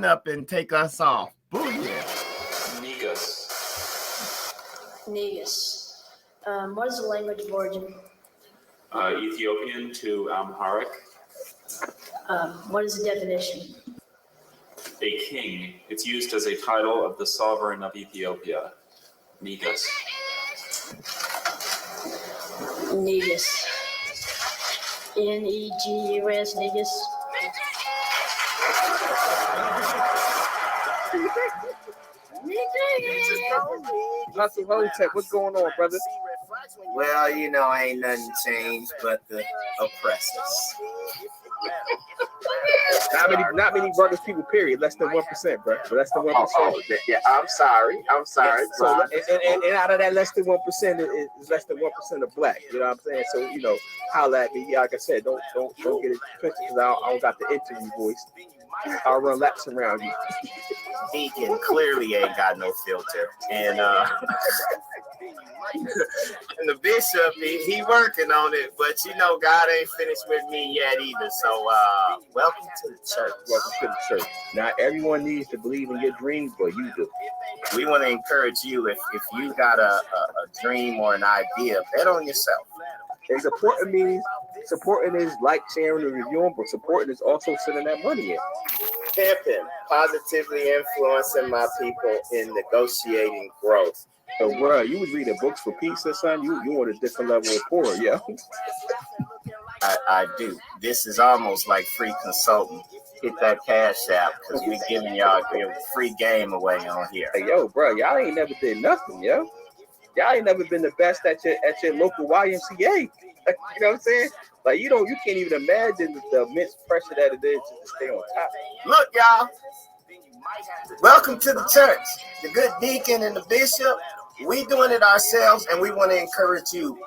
up and take us off. Booyah. Negus. What is the language of origin? Ethiopian to Amharic. What is the definition? A king. It's used as a title of the sovereign of Ethiopia. Negus. Negus. Negus. Negus. Hustle Hotep, what's going on, brother? Well, you know, ain't nothing changed but the oppressors. Not many brothers people, period. Less than 1%, bro. So less than 1%. Yeah, I'm sorry. So and out of that less than 1% is less than 1% of black. You know what I'm saying? So you know, holla at me. Like I said, don't get it twisted because I don't got the interview voice. I'll run laps around you. Deacon clearly ain't got no filter, and and the bishop he working on it, but you know God ain't finished with me yet either. So welcome to the church. Welcome to the church. Not everyone needs to believe in your dreams, but you do. We want to encourage you if you got a dream or an idea, bet on yourself. And supporting is like, sharing, and reviewing, but supporting is also sending that money in. Pimping, positively influencing my people in negotiating growth. So, bro, you was reading books for peace or something? You on a different level of poor, yeah. I do. This is almost like free consulting. Hit that cash app because we giving y'all free game away on here. Hey, yo, bro, y'all ain't never did nothing, yo. Y'all ain't never been the best at your local YMCA. You know what I'm saying? Like you can't even imagine the immense pressure that it is to stay on top. Look, y'all. Welcome to the church. The good deacon and the bishop. We doing it ourselves, and we want to encourage you.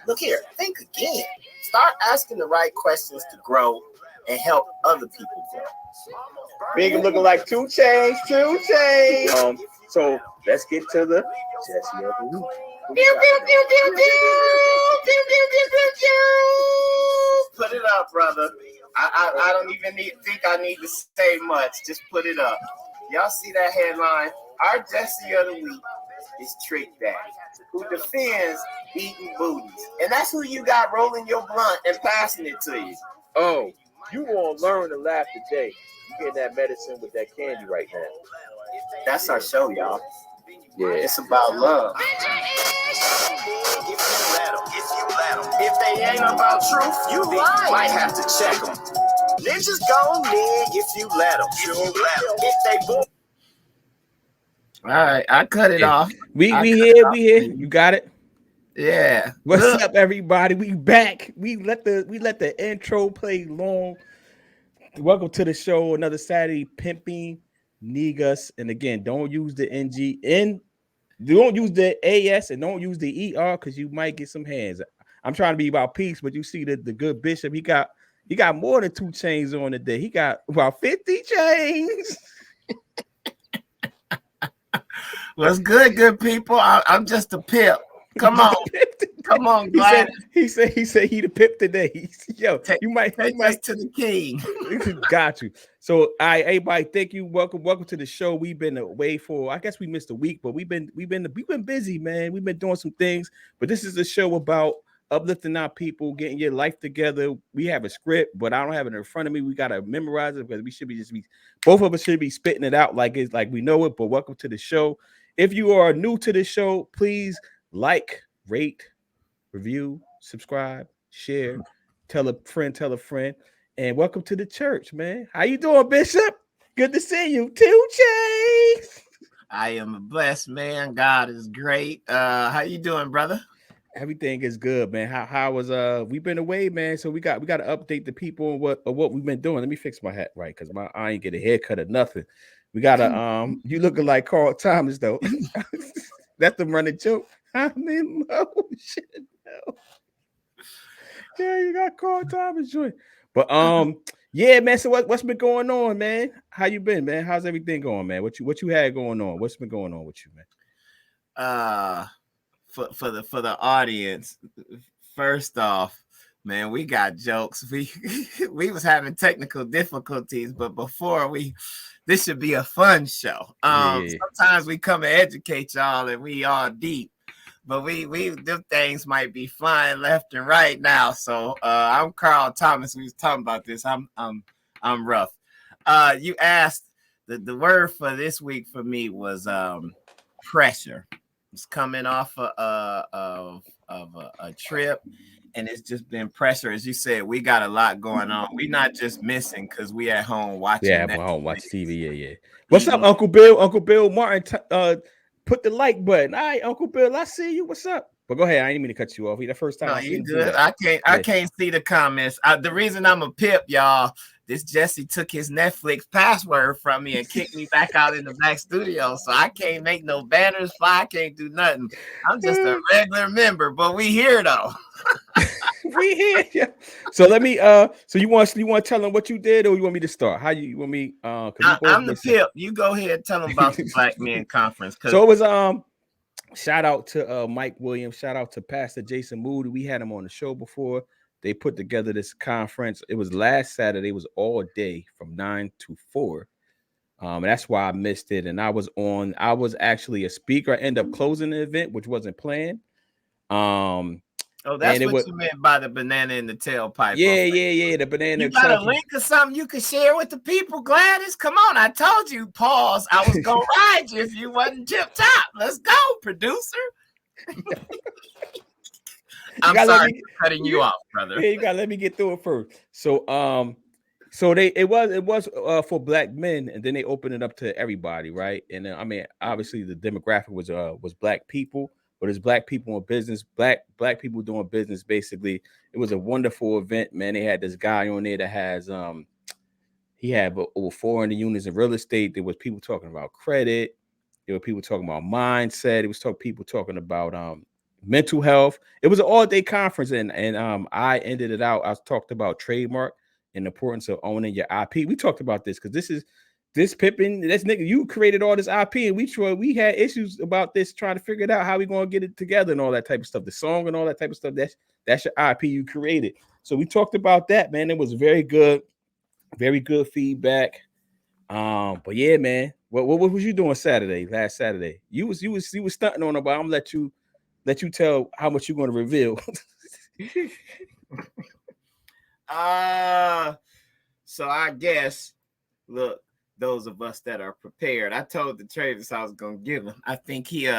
Look here. Think again. Start asking the right questions to grow and help other people grow. Big and looking like 2 chains. So let's get to the Jesse of the week. Put it up, brother. I don't even think I need to say much. Just put it up. Y'all see that headline? Our Jesse of the week is Trick Daddy, who defends eating booties. And that's who you got rolling your blunt and passing it to you. Oh, you gonna learn to laugh today. You getting that medicine with that candy right now. That's our show, y'all. Yeah, it's about love. If they ain't about truth, you might have to check them. Ninjas gon' nig if you let them. If they boom. All right, I cut it off. We here. You got it. Yeah. What's up, everybody? We back. We let the intro play long. Welcome to the show. Another Saturday, pimping Negus. And again, don't use the NG and don't use the AS and don't use the ER because you might get some hands. I'm trying to be about peace, but you see the good bishop. He got more than 2 chains on today. He got about 50 chains. What's good people? I'm just a pimp. Come on. Come on, Glad. He said he the pimp today. Yo, you might to the king. Got you. So, everybody, thank you. Welcome to the show. We've been away for, I guess we missed a week, but we've been busy, man. We've been doing some things, but this is a show about uplifting our people, getting your life together. We have a script, but I don't have it in front of me. We gotta memorize it because we should be both of us should be spitting it out like it's like we know it. But welcome to the show. If you are new to the show, please like, rate, review, subscribe, share, tell a friend, and welcome to the church, man. How you doing, Bishop? Good to see you. 2 chains. I am a blessed man. God is great. How you doing, brother? Everything is good, man. How was we've been away, man. So we got to update the people on what we've been doing. Let me fix my hat right because I ain't get a haircut or nothing. We gotta you looking like Carl Thomas though. That's the running joke. I'm in motion. Yeah, you got Carl Thomas joint. But yeah, man. So what's been going on, man? How you been, man? How's everything going, man? What you had going on? What's been going on with you, man? For the audience, first off, Man, we got jokes. We was having technical difficulties, but this should be a fun show. Yeah. Sometimes we come and educate y'all and we all deep, but them things might be flying left and right now. So I'm Carl Thomas. We was talking about this. I'm rough. You asked the word for this week for me was pressure. It's coming off of a trip, and it's just been pressure. As you said, we got a lot going on. We not just missing because we at home watching. Yeah, I'm home watch TV. Yeah. What's up, Uncle Bill? Uncle Bill Martin, put the like button. All right, Uncle Bill, I see you. What's up? But go ahead. I didn't mean to cut you off. The first time. No, you good. I can't see the comments. The reason I'm a pip, y'all. This Jesse took his Netflix password from me and kicked me back out in the back studio. So I can't make no banners fly. I can't do nothing. I'm just a regular member, but we here though. We here. Yeah. So let me so you want to tell them what you did, or you want me to start? How you want me I'm the pip. You go ahead and tell them about the Black Men Conference. So it was shout out to Mike Williams, shout out to Pastor Jason Moody. We had him on the show before. They put together this conference. It was last Saturday. It was all day from 9 to 4. And that's why I missed it. And I was actually a speaker. I ended up closing the event, which wasn't planned. Oh, that's what you meant by the banana in the tailpipe. Yeah. The banana. You got a link or something you can share with the people, Gladys? Come on, I told you, pause. I was gonna ride you if you wasn't tip top. Let's go, producer. I'm sorry for cutting you off, brother. Yeah, you gotta let me get through it first. So it was for Black men, and then they opened it up to everybody, right? And I mean, obviously the demographic was Black people. But it's Black people in business, black people doing business. Basically, it was a wonderful event, man. They had this guy on there that has he had over 400 units in real estate. There was people talking about credit. There were people talking about mindset. It was people talking about mental health. It was an all-day conference, and I ended it out. I talked about trademark and the importance of owning your IP. We talked about this because this Pippin, this nigga, you created all this IP, and we had issues about this, trying to figure it out how we gonna get it together and all that type of stuff, the song and all that type of stuff. That's your IP you created. So we talked about that, man. It was very good feedback. But yeah, man, what was you doing last Saturday? You was stunting on it, but I'm gonna let you tell how much you're gonna reveal. So I guess, look. Those of us that are prepared. I told the Travis I was gonna give him. I think he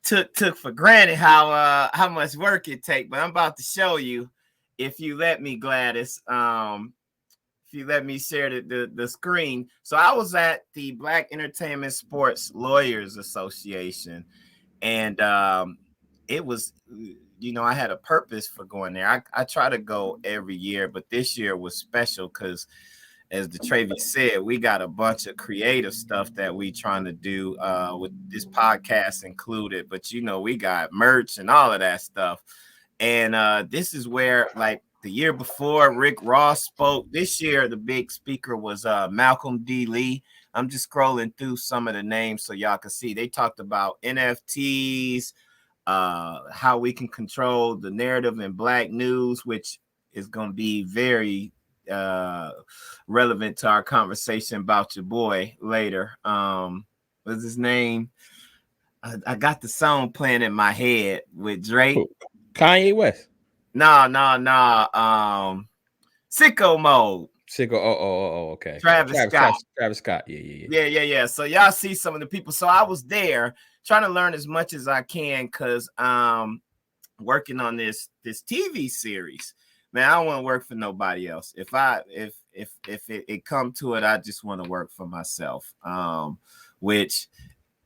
took for granted how much work it take, but I'm about to show you, if you let me, Gladys. If you let me share the screen. So I was at the Black Entertainment Sports Lawyers Association, and it was, I had a purpose for going there. I try to go every year, but this year was special because, as the Travis said, we got a bunch of creative stuff that we trying to do with this podcast included. But, we got merch and all of that stuff. And this is where, like, the year before, Rick Ross spoke. This year, the big speaker was Malcolm D. Lee. I'm just scrolling through some of the names so y'all can see. They talked about NFTs, how we can control the narrative in Black news, which is going to be very relevant to our conversation about your boy later. What's his name? I got the song playing in my head with Drake. Kanye West. No. Sicko Mode. Sicko. Okay. Travis Scott. Yeah. So y'all see some of the people. So I was there trying to learn as much as I can because working on this TV series. Man, I don't want to work for nobody else. If it come to it, I just want to work for myself. Which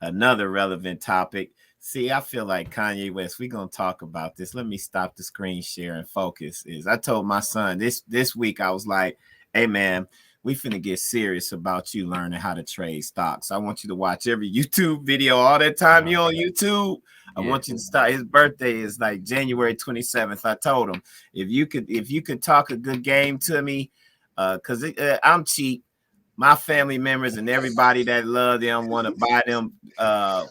another relevant topic. See, I feel like Kanye West. We're gonna talk about this. Let me stop the screen share and focus. I told my son this week, I was like, hey man, we finna get serious about you learning how to trade stocks. I want you to watch every YouTube video all that time you on YouTube. I want you to start. His birthday is like January 27th. I told him if you could talk a good game to me, because I'm cheap. my family members and everybody that love them want to buy them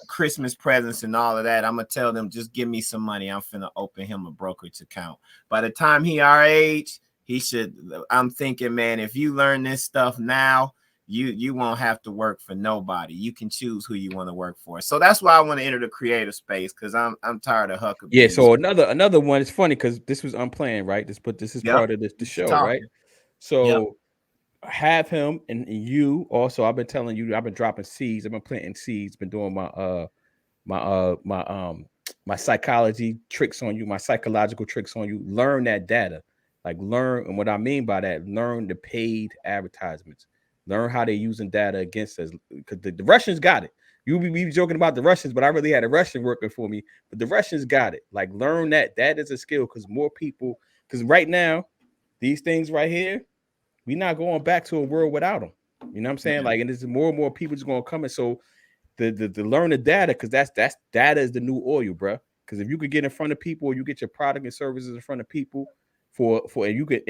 Christmas presents and all of that, I'm gonna tell them just give me some money. I'm finna open him a brokerage account. By the time he our age, he should. I'm thinking, man, if you learn this stuff now, you won't have to work for nobody. You can choose who you want to work for. So that's why I want to enter the creative space, because I'm tired of Huckabee. Yeah. So another one. It's funny because this was unplanned, right? This is part of the show, right? So have him and you also. I've been telling you, I've been dropping seeds. I've been planting seeds. Been doing my psychology tricks on you, my psychological tricks on you. Learn that data, like learn. And what I mean by that, learn the paid advertisements. Learn how they're using data against us, because the Russians got it. You be joking about the Russians, but I really had a Russian working for me. But the Russians got it. Like learn that is a skill, because more people. Because right now, these things right here, we're not going back to a world without them. You know what I'm saying? Like, and there's more and more people just going to come. And so the learn the data, because that's data is the new oil, bro. Because if you could get in front of people, or you get your product and services in front of people for and you could.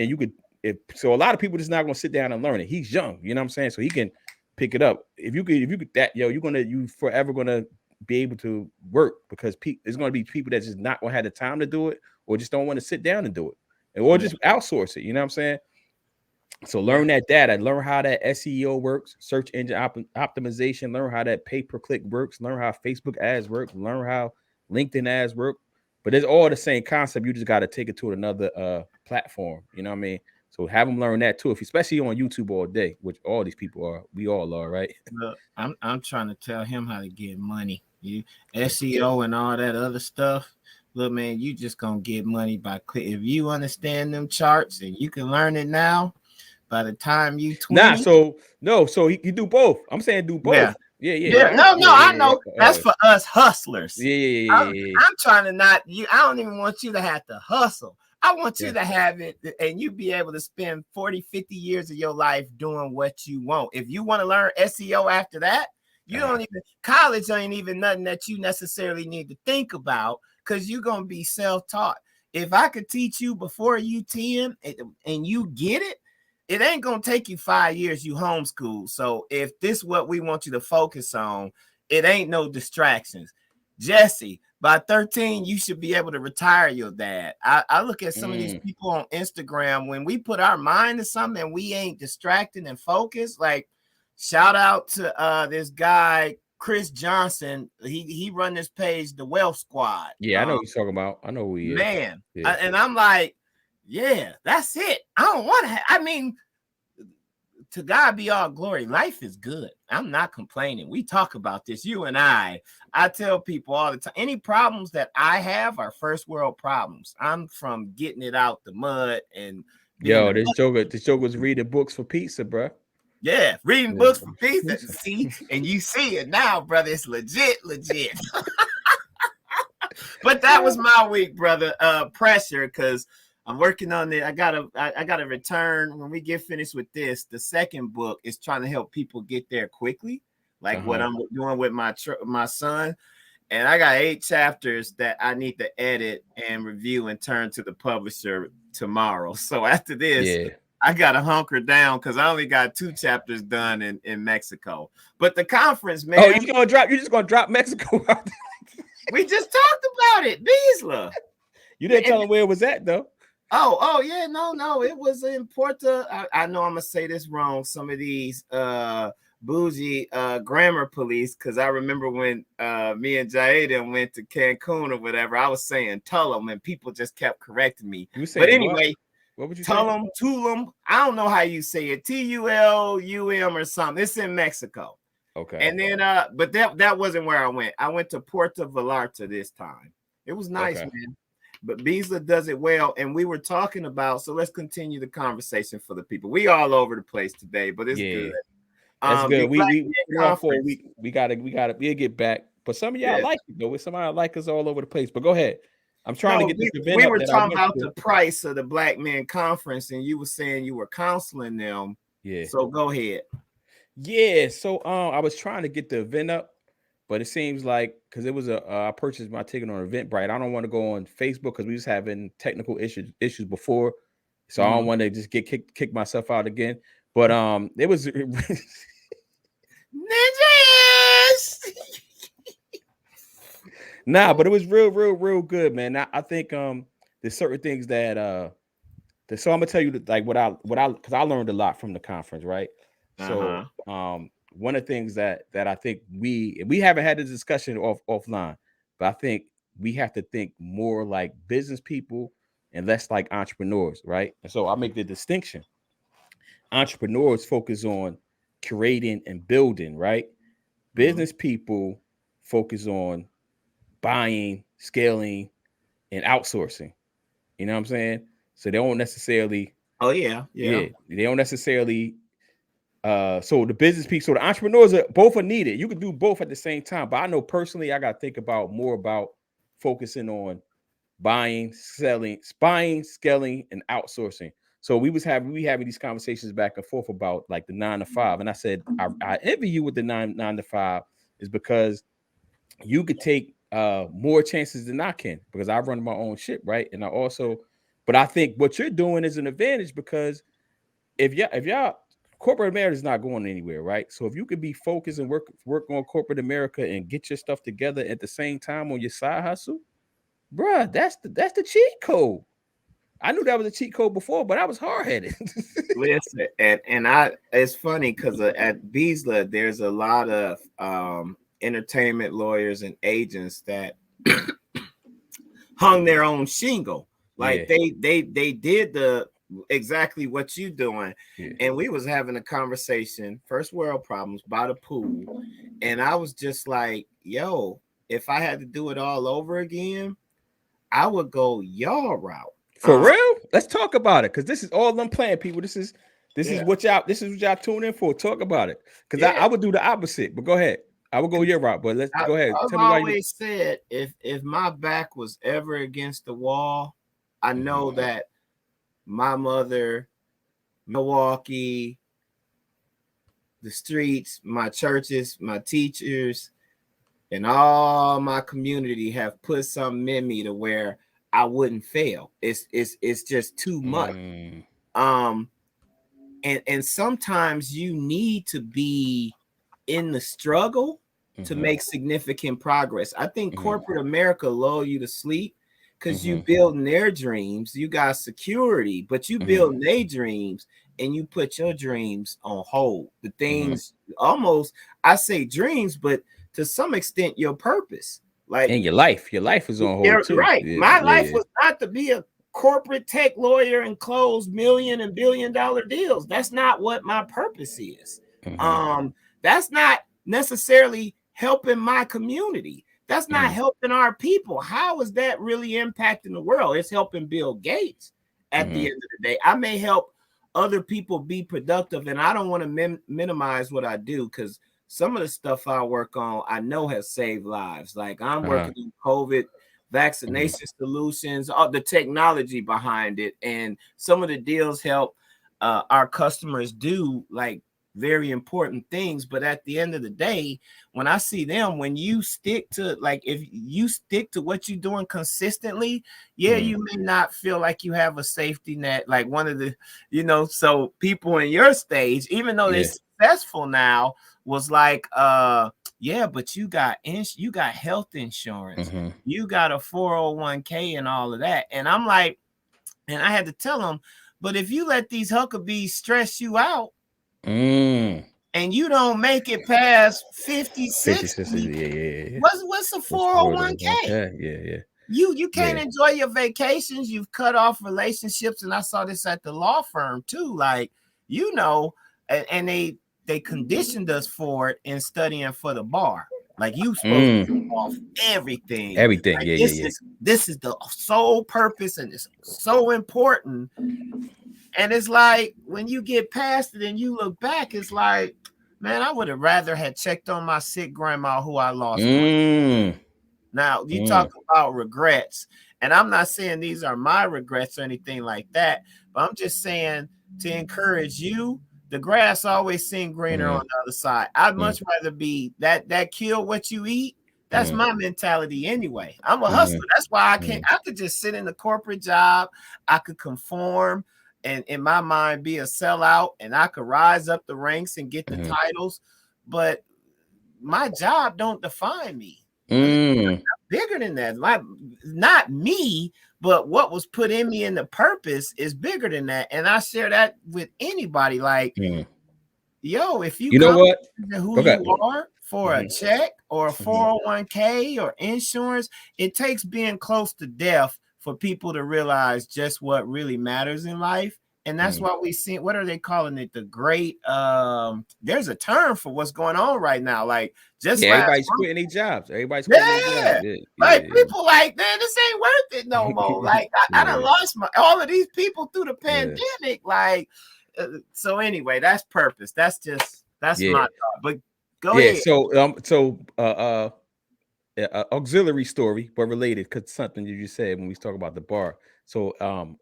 So a lot of people just not going to sit down and learn it. He's young, you know what I'm saying? So he can pick it up. If you could that, you forever gonna be able to work, because there's going to be people that just not going to have the time to do it, or just don't want to sit down and do it, or just outsource it. You know what I'm saying? So learn that data, learn how that SEO works, search engine optimization, learn how that pay-per-click works, learn how Facebook ads work, learn how LinkedIn ads work. But it's all the same concept. You just got to take it to another platform. You know what I mean? So have them learn that too, especially on YouTube all day, which all these people are. We all are, right? Look, I'm trying to tell him how to get money. SEO and all that other stuff. Look, man, you just gonna get money by click. If you understand them charts and you can learn it now, by the time you 20. So he do both. I'm saying do both. Yeah. No, I know. That's for us hustlers. Yeah. I'm trying to not you. I don't even want you to have to hustle. I want you to have it, and you be able to spend 40, 50 years of your life doing what you want. If you want to learn SEO after that, you don't even, college ain't even nothing that you necessarily need to think about, because you're going to be self-taught. If I could teach you before you 10 and you get it, it ain't going to take you 5 years. You homeschool. So if this is what we want you to focus on, it ain't no distractions. Jesse, by 13, you should be able to retire your dad. I look at some of these people on Instagram, when we put our mind to something and we ain't distracted and focused. Like, shout out to this guy, Chris Johnson. He run this page, The Wealth Squad. Yeah, I know what you're talking about. I know who he is. Man. Yeah. And I'm like, yeah, that's it. I don't want to I mean, to God be all glory. Life is good. I'm not complaining. We talk about this, you and I tell people all the time, any problems that I have are first world problems. I'm from getting it out the mud. And this joker's reading books for pizza, bro. Yeah, reading books for pizza. See, and you see it now, brother. It's legit. But that was my week, brother. Pressure, because I'm working on it. I gotta return when we get finished with this. The second book is trying to help people get there quickly, like what I'm doing with my son. And I got 8 chapters that I need to edit and review and turn to the publisher tomorrow. So after this, I gotta hunker down, because I only got 2 chapters done in Mexico. But the conference, man. Oh, you're just gonna drop Mexico. We just talked about it, Beasler. You didn't tell him where it was at, though. Oh yeah, no, it was in Porto. I know I'm gonna say this wrong. Some of these bougie grammar police, because I remember when me and Jaden went to Cancun or whatever, I was saying Tulum, and people just kept correcting me. But anyway, what would you Tulum, Tulum? I don't know how you say it. Tulum or something. It's in Mexico. Okay. And then but that wasn't where I went. I went to Puerto Vallarta this time. It was nice, man. But Beasler does it well. And we were talking about, so let's continue the conversation for the people. We all over the place today, but it's good. That's good. We gotta get back. But some of y'all like it though. Some of y'all like us all over the place. But go ahead. I'm trying to get this event. We were talking about the price of the Black Men Conference, and you were saying you were counseling them. Yeah. So go ahead. Yeah. So I was trying to get the event up, but it seems like, because it was I purchased my ticket on Eventbrite. I don't want to go on Facebook because we was having technical issues before, so I don't want to just get kick myself out again. But it was Ninjas. nah, but it was real good, man. I think there's certain things that so I'm gonna tell you that, like what I because I learned a lot from the conference, right? So one of the things that I think we haven't had this discussion offline, but I think we have to think more like business people and less like entrepreneurs, right? And so I make the distinction. Entrepreneurs focus on creating and building, right? Business people focus on buying, scaling, and outsourcing. You know what I'm saying? So they don't necessarily. Oh yeah. They don't necessarily. So the business people, so the entrepreneurs both are needed. You can do both at the same time. But I know personally, I got to think about more about focusing on buying, selling, scaling, and outsourcing. So we having these conversations back and forth about like the 9 to 5, and I said I envy you with the 9 to 5 is because you could take more chances than I can because I run my own shit, right? And I also, but I think what you're doing is an advantage because if y'all corporate America is not going anywhere, right? So if you could be focused and work on corporate America and get your stuff together at the same time on your side hustle, bruh, that's the cheat code. I knew that was a cheat code before, but I was hard headed. Listen, and it's funny because at Beasla there's a lot of entertainment lawyers and agents that hung their own shingle. Like they did exactly what you doing. And we was having a conversation, first world problems, by the pool. And I was just like, yo, if I had to do it all over again, I would go y'all route. For real? Let's talk about it. Cause this is all I'm playing, people. This is what y'all tune in for. Talk about it. Cause I would do the opposite, but go ahead. I would go your route, but let's go ahead. I've always said if my back was ever against the wall, I know that my mother, Milwaukee, the streets, my churches, my teachers, and all my community have put something in me to where I wouldn't fail. It's just too much. And sometimes you need to be in the struggle to make significant progress. I think corporate America lull you to sleep because you building their dreams, you got security, but you building their dreams and you put your dreams on hold. The things almost, I say dreams, but to some extent your purpose. Like and your life is on hold too. Right. My life was not to be a corporate tech lawyer and close $1 and $1 billion deals. That's not what my purpose is. That's not necessarily helping my community. That's not helping our people. How is that really impacting the world? It's helping Bill Gates at the end of the day. I may help other people be productive, and I don't want to minimize what I do because some of the stuff I work on, I know has saved lives. Like I'm working in COVID vaccination solutions, all the technology behind it, and some of the deals help our customers do like very important things. But at the end of the day, when I see them, when you stick to, like, if you stick to what you're doing consistently, you may not feel like you have a safety net, like one of the, so people in your stage, even though they're successful now, was like, but you got health insurance, you got a 401k and all of that. And I'm like, and I had to tell them, but if you let these Huckabees stress you out, and you don't make it past 50, 60, what's a 401k? You can't enjoy your vacations. You've cut off relationships. And I saw this at the law firm too. Like, and they conditioned us for it in studying for the bar. Like, you supposed to do off everything. Like, this is the sole purpose, and it's so important. And it's like, when you get past it and you look back, it's like, man, I would have rather had checked on my sick grandma who I lost. Now, you talk about regrets, and I'm not saying these are my regrets or anything like that, but I'm just saying to encourage you, the grass always seems greener on the other side. I'd much rather be that kill what you eat. That's my mentality anyway. I'm a hustler. That's why I could just sit in the corporate job. I could conform. and in my mind be a sellout, and I could rise up the ranks and get the titles, but my job don't define me. Bigger than that. Not me, but what was put in me, and the purpose is bigger than that. And I share that with anybody. Like, yo, if you know what, who you are for a check or a 401k or insurance, it takes being close to death for people to realize just what really matters in life. And that's why we see, what are they calling it? The great, there's a term for what's going on right now. Like, just everybody's quitting their jobs. Everybody's quitting their jobs. Like, people like, man, this ain't worth it no more. Like, I done lost all of these people through the pandemic. Like, so anyway, that's purpose. That's my thought. But go ahead. So auxiliary story, but related, because something you just said when we talk about the bar. So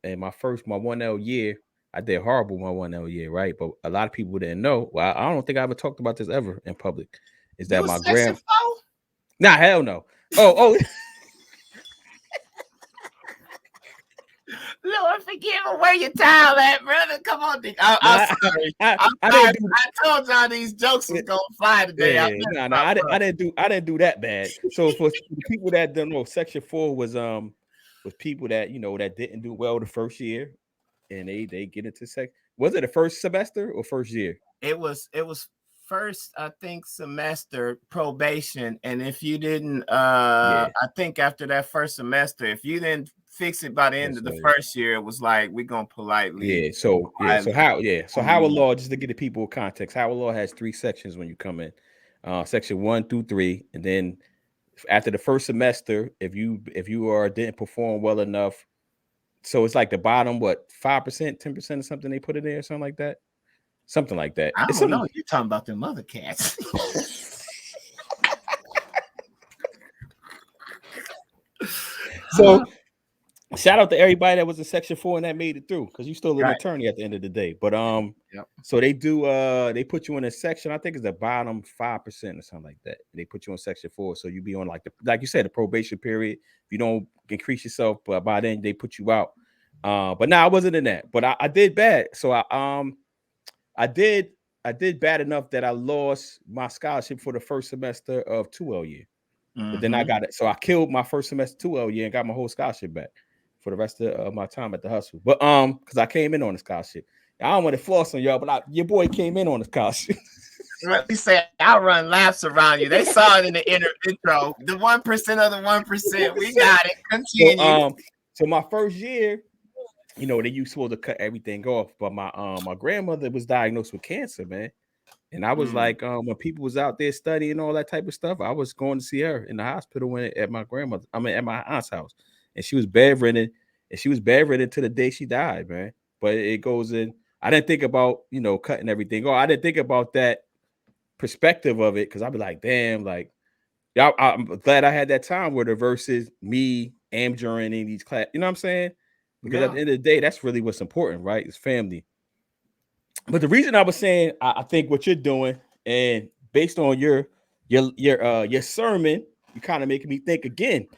in my 1L year, I did horrible my 1L year, right? But a lot of people didn't know. Well, I don't think I ever talked about this ever in public. Is that my grand? Nah, hell no. Oh. Lord, forgive me, where your towel at, brother? Come on, I'm sorry. I told y'all these jokes was gonna fly today. I didn't do that bad. So for people that don't know, Section 4 was people that that didn't do well the first year, and they get into was it the first semester or first year? It was first, I think, semester probation, and if you didn't, I think after that first semester, if you didn't fix it by the end of the first year, it was like, we're gonna politely. So Howard Law, just to get the people context, Howard Law has 3 sections when you come in, section 1 through 3, and then after the first semester, if you didn't perform well enough, so it's like the bottom 5%, 10% or something, they put it there, something like that. I don't know. You're talking about them other cats. So shout out to everybody that was in Section 4 and that made it through, because you still an attorney at the end of the day. But so they do they put you in a section, I think it's the bottom 5% or something like that. They put you in Section 4, so you be on like you said, the probation period. If you don't increase yourself, but by then they put you out. But I wasn't in that. But I did bad. So I did bad enough that I lost my scholarship for the first semester of 2L year. But then I got it. So I killed my first semester 2L year and got my whole scholarship back for the rest of my time at the hustle. But because I came in on the scholarship. I don't want to floss on y'all, but your boy came in on the scholarship. He said, I'll run laps around you. They saw it in the intro. The 1% of the 1%. We got it. Continue. So my first year, they used to cut everything off. But my grandmother was diagnosed with cancer, man. And I was like, when people was out there studying all that type of stuff, I was going to see her in the hospital at my aunt's house. And she was bedridden. And she was bedridden to the day she died, man. But it goes in. I didn't think about, cutting everything off. I didn't think about that perspective of it, because I'd be like, damn, like, I'm glad I had that time with her versus me amjuring in these class. You know what I'm saying? Because at the end of the day, that's really what's important, right? It's family. But the reason I was saying, I think what you're doing, and based on your sermon, you kind of making me think again.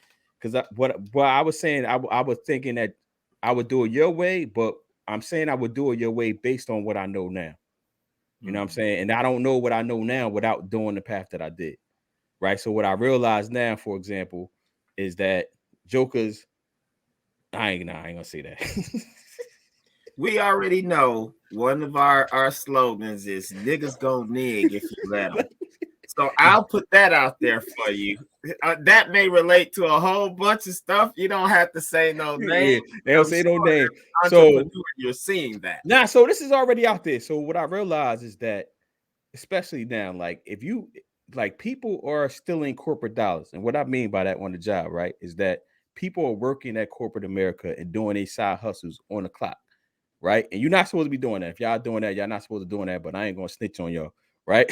Because what I was saying, I was thinking that I would do it your way, but I'm saying I would do it your way based on what I know now. You know what I'm saying? And I don't know what I know now without doing the path that I did. Right. So what I realize now, for example, is that jokers, I ain't gonna say that. We already know one of our slogans is niggas go nig if you let them. So I'll put that out there for you. That may relate to a whole bunch of stuff. You don't have to say no name. They don't say no name. So you're seeing that. Nah, so this is already out there. So what I realize is that, especially now, like if you people are still in corporate dollars. And what I mean by that on the job, right, is that people are working at corporate America and doing these side hustles on the clock. Right. And you're not supposed to be doing that. If y'all doing that, y'all not supposed to be doing that, but I ain't gonna snitch on y'all. Right.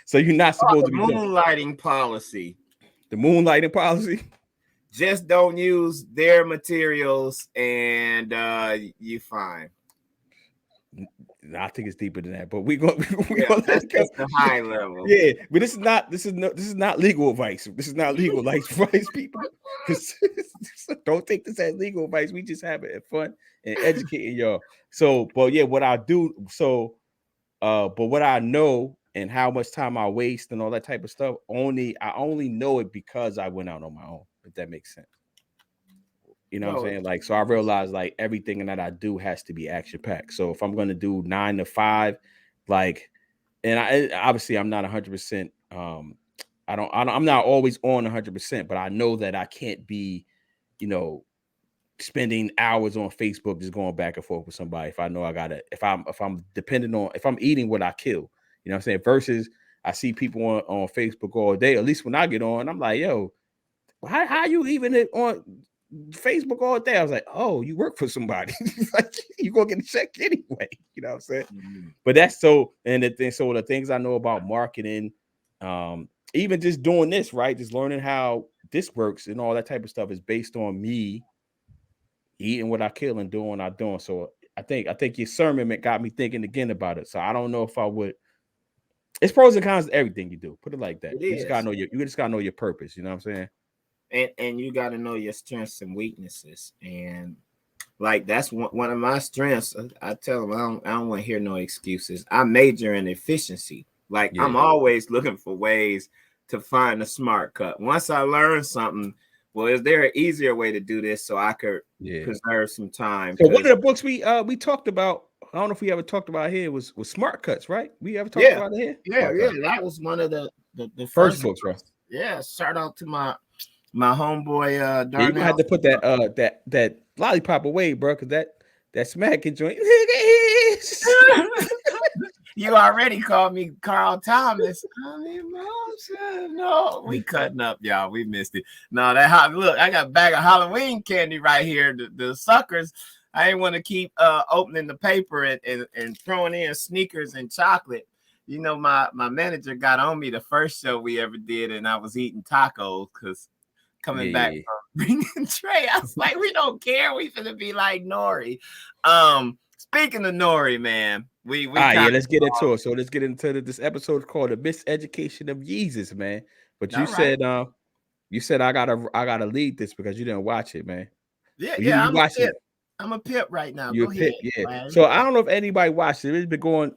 So you're not supposed to be moonlighting policy. The moonlighting policy. Just don't use their materials and you fine. I think it's deeper than that, but we're gonna that's the high level. Yeah, but this is not legal advice. This is not legal advice, people. Don't take this as legal advice. We just having fun and educating y'all. So, but yeah, what I do, but what I know and how much time I waste and all that type of stuff, I only know it because I went out on my own, if that makes sense. You know what I'm saying? Like, so I realized like everything that I do has to be action packed. So if I'm going to do 9 to 5, like, and obviously I'm not 100%. I'm not always on 100%, but I know that I can't be, spending hours on Facebook just going back and forth with somebody. If I know I gotta, if I'm dependent on, if I'm eating what I kill, you know what I'm saying? Versus I see people on Facebook all day. At least when I get on, I'm like, yo, how you even on Facebook all day? I was like, oh, you work for somebody. Like, you gonna get a check anyway. You know what I'm saying? Mm-hmm. But that's so, and the things I know about marketing, even just doing this, right? Just learning how this works and all that type of stuff is based on me eating what I kill and doing what I'm doing. So I think your sermon got me thinking again about it. So I don't know if I would. It's pros and cons to everything you do. Put it like that. You just gotta know your purpose. You know what I'm saying? And you gotta know your strengths and weaknesses. And like that's one of my strengths. I tell them I don't want to hear no excuses. I major in efficiency. Like I'm always looking for ways to find a smart cut. Once I learn something, well, is there an easier way to do this so I could preserve some time? So one of the books we talked about, I don't know if we ever talked about here, was Smart Cuts, right? We ever talked about it here? Yeah, that was one of the first books, right? Yeah, shout out to my homeboy Darnell. You had to put that lollipop away, bro, because that smacking joint. You already called me Carl Thomas. No, we cutting up, y'all. We missed it. No, look, I got a bag of Halloween candy right here. The suckers. I ain't want to keep opening the paper and throwing in sneakers and chocolate. You know, my manager got on me the first show we ever did, and I was eating tacos because coming back from bringing Trey, I was like, we don't care. We finna be like Nori. Speaking of Nori, man, we let's get into it. So let's get into this episode called "The Miseducation of Yeezus," man. But you said I gotta lead this because you didn't watch it, man. You watch it. I'm a pip right now. You're a pip, yeah. So I don't know if anybody watched it. It's been going.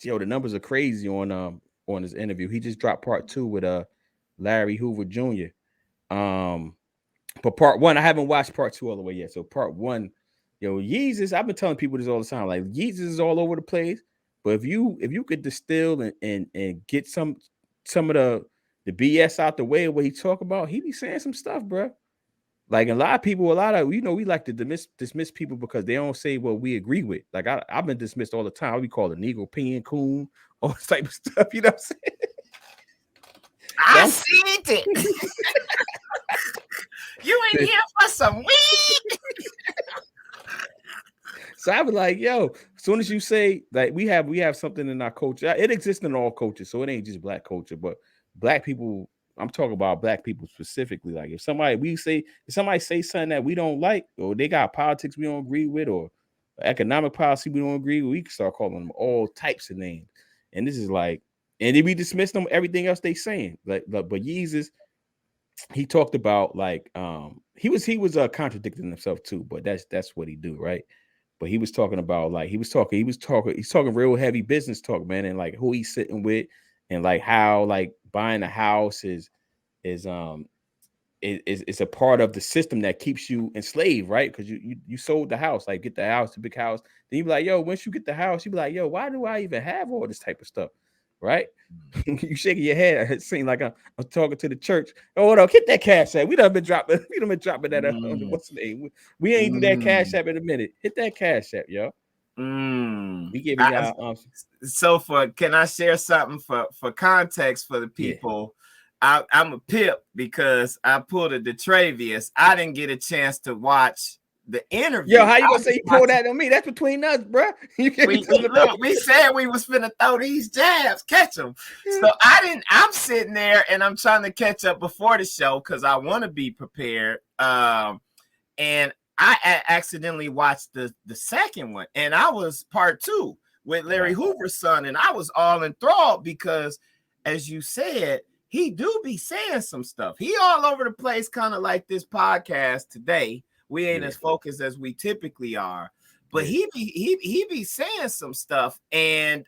The numbers are crazy on his interview. He just dropped part 2 with Larry Hoover Jr. But part 1, I haven't watched part 2 all the way yet. So part 1. Yeezus, I've been telling people this all the time. Like, Yeezus is all over the place. But if you could distill and get some of the BS out the way of what he talk about, he be saying some stuff, bro. Like a lot of people, we like to dismiss people because they don't say what we agree with. Like I've been dismissed all the time. We call it Negro peeing coon, all this type of stuff. You know what I'm saying? I seen it. You ain't here for some weed. So I was like, yo, as soon as you say like we have something in our culture, it exists in all cultures, so it ain't just black culture, but black people. I'm talking about black people specifically. Like if somebody say something that we don't like, or they got politics we don't agree with, or economic policy we don't agree with, we can start calling them all types of names. And this is like, and then we dismiss them everything else they saying. But Yeezus, he talked about like he was contradicting himself too, but that's what he do, right? But he was talking about like he's talking real heavy business talk, man, and like who he's sitting with, and like how like buying a house is a part of the system that keeps you enslaved, right? Because you sold the house, like get the house, the big house. Then you be like, yo, once you get the house, you be like, yo, why do I even have all this type of stuff, right? You shaking your head. It seems like I'm talking to the church. Oh no, get that cash app. We done been dropping that. What's the name? We ain't do that cash app in a minute. Hit that cash app, yo. We giving y'all. So can I share something for context for the people? Yeah. I'm a pip because I pulled a Detravius. I didn't get a chance to watch the interview. Yo, how you gonna say you pulled that on me? That's between us, bro. We said we was finna throw these jabs, catch them. So I'm sitting there and I'm trying to catch up before the show because I want to be prepared. And I accidentally watched the second one, and I was part 2 with Larry Hoover's son, and I was all enthralled because, as you said, he do be saying some stuff. He all over the place, kind of like this podcast today. We ain't as focused as we typically are, but he be saying some stuff. And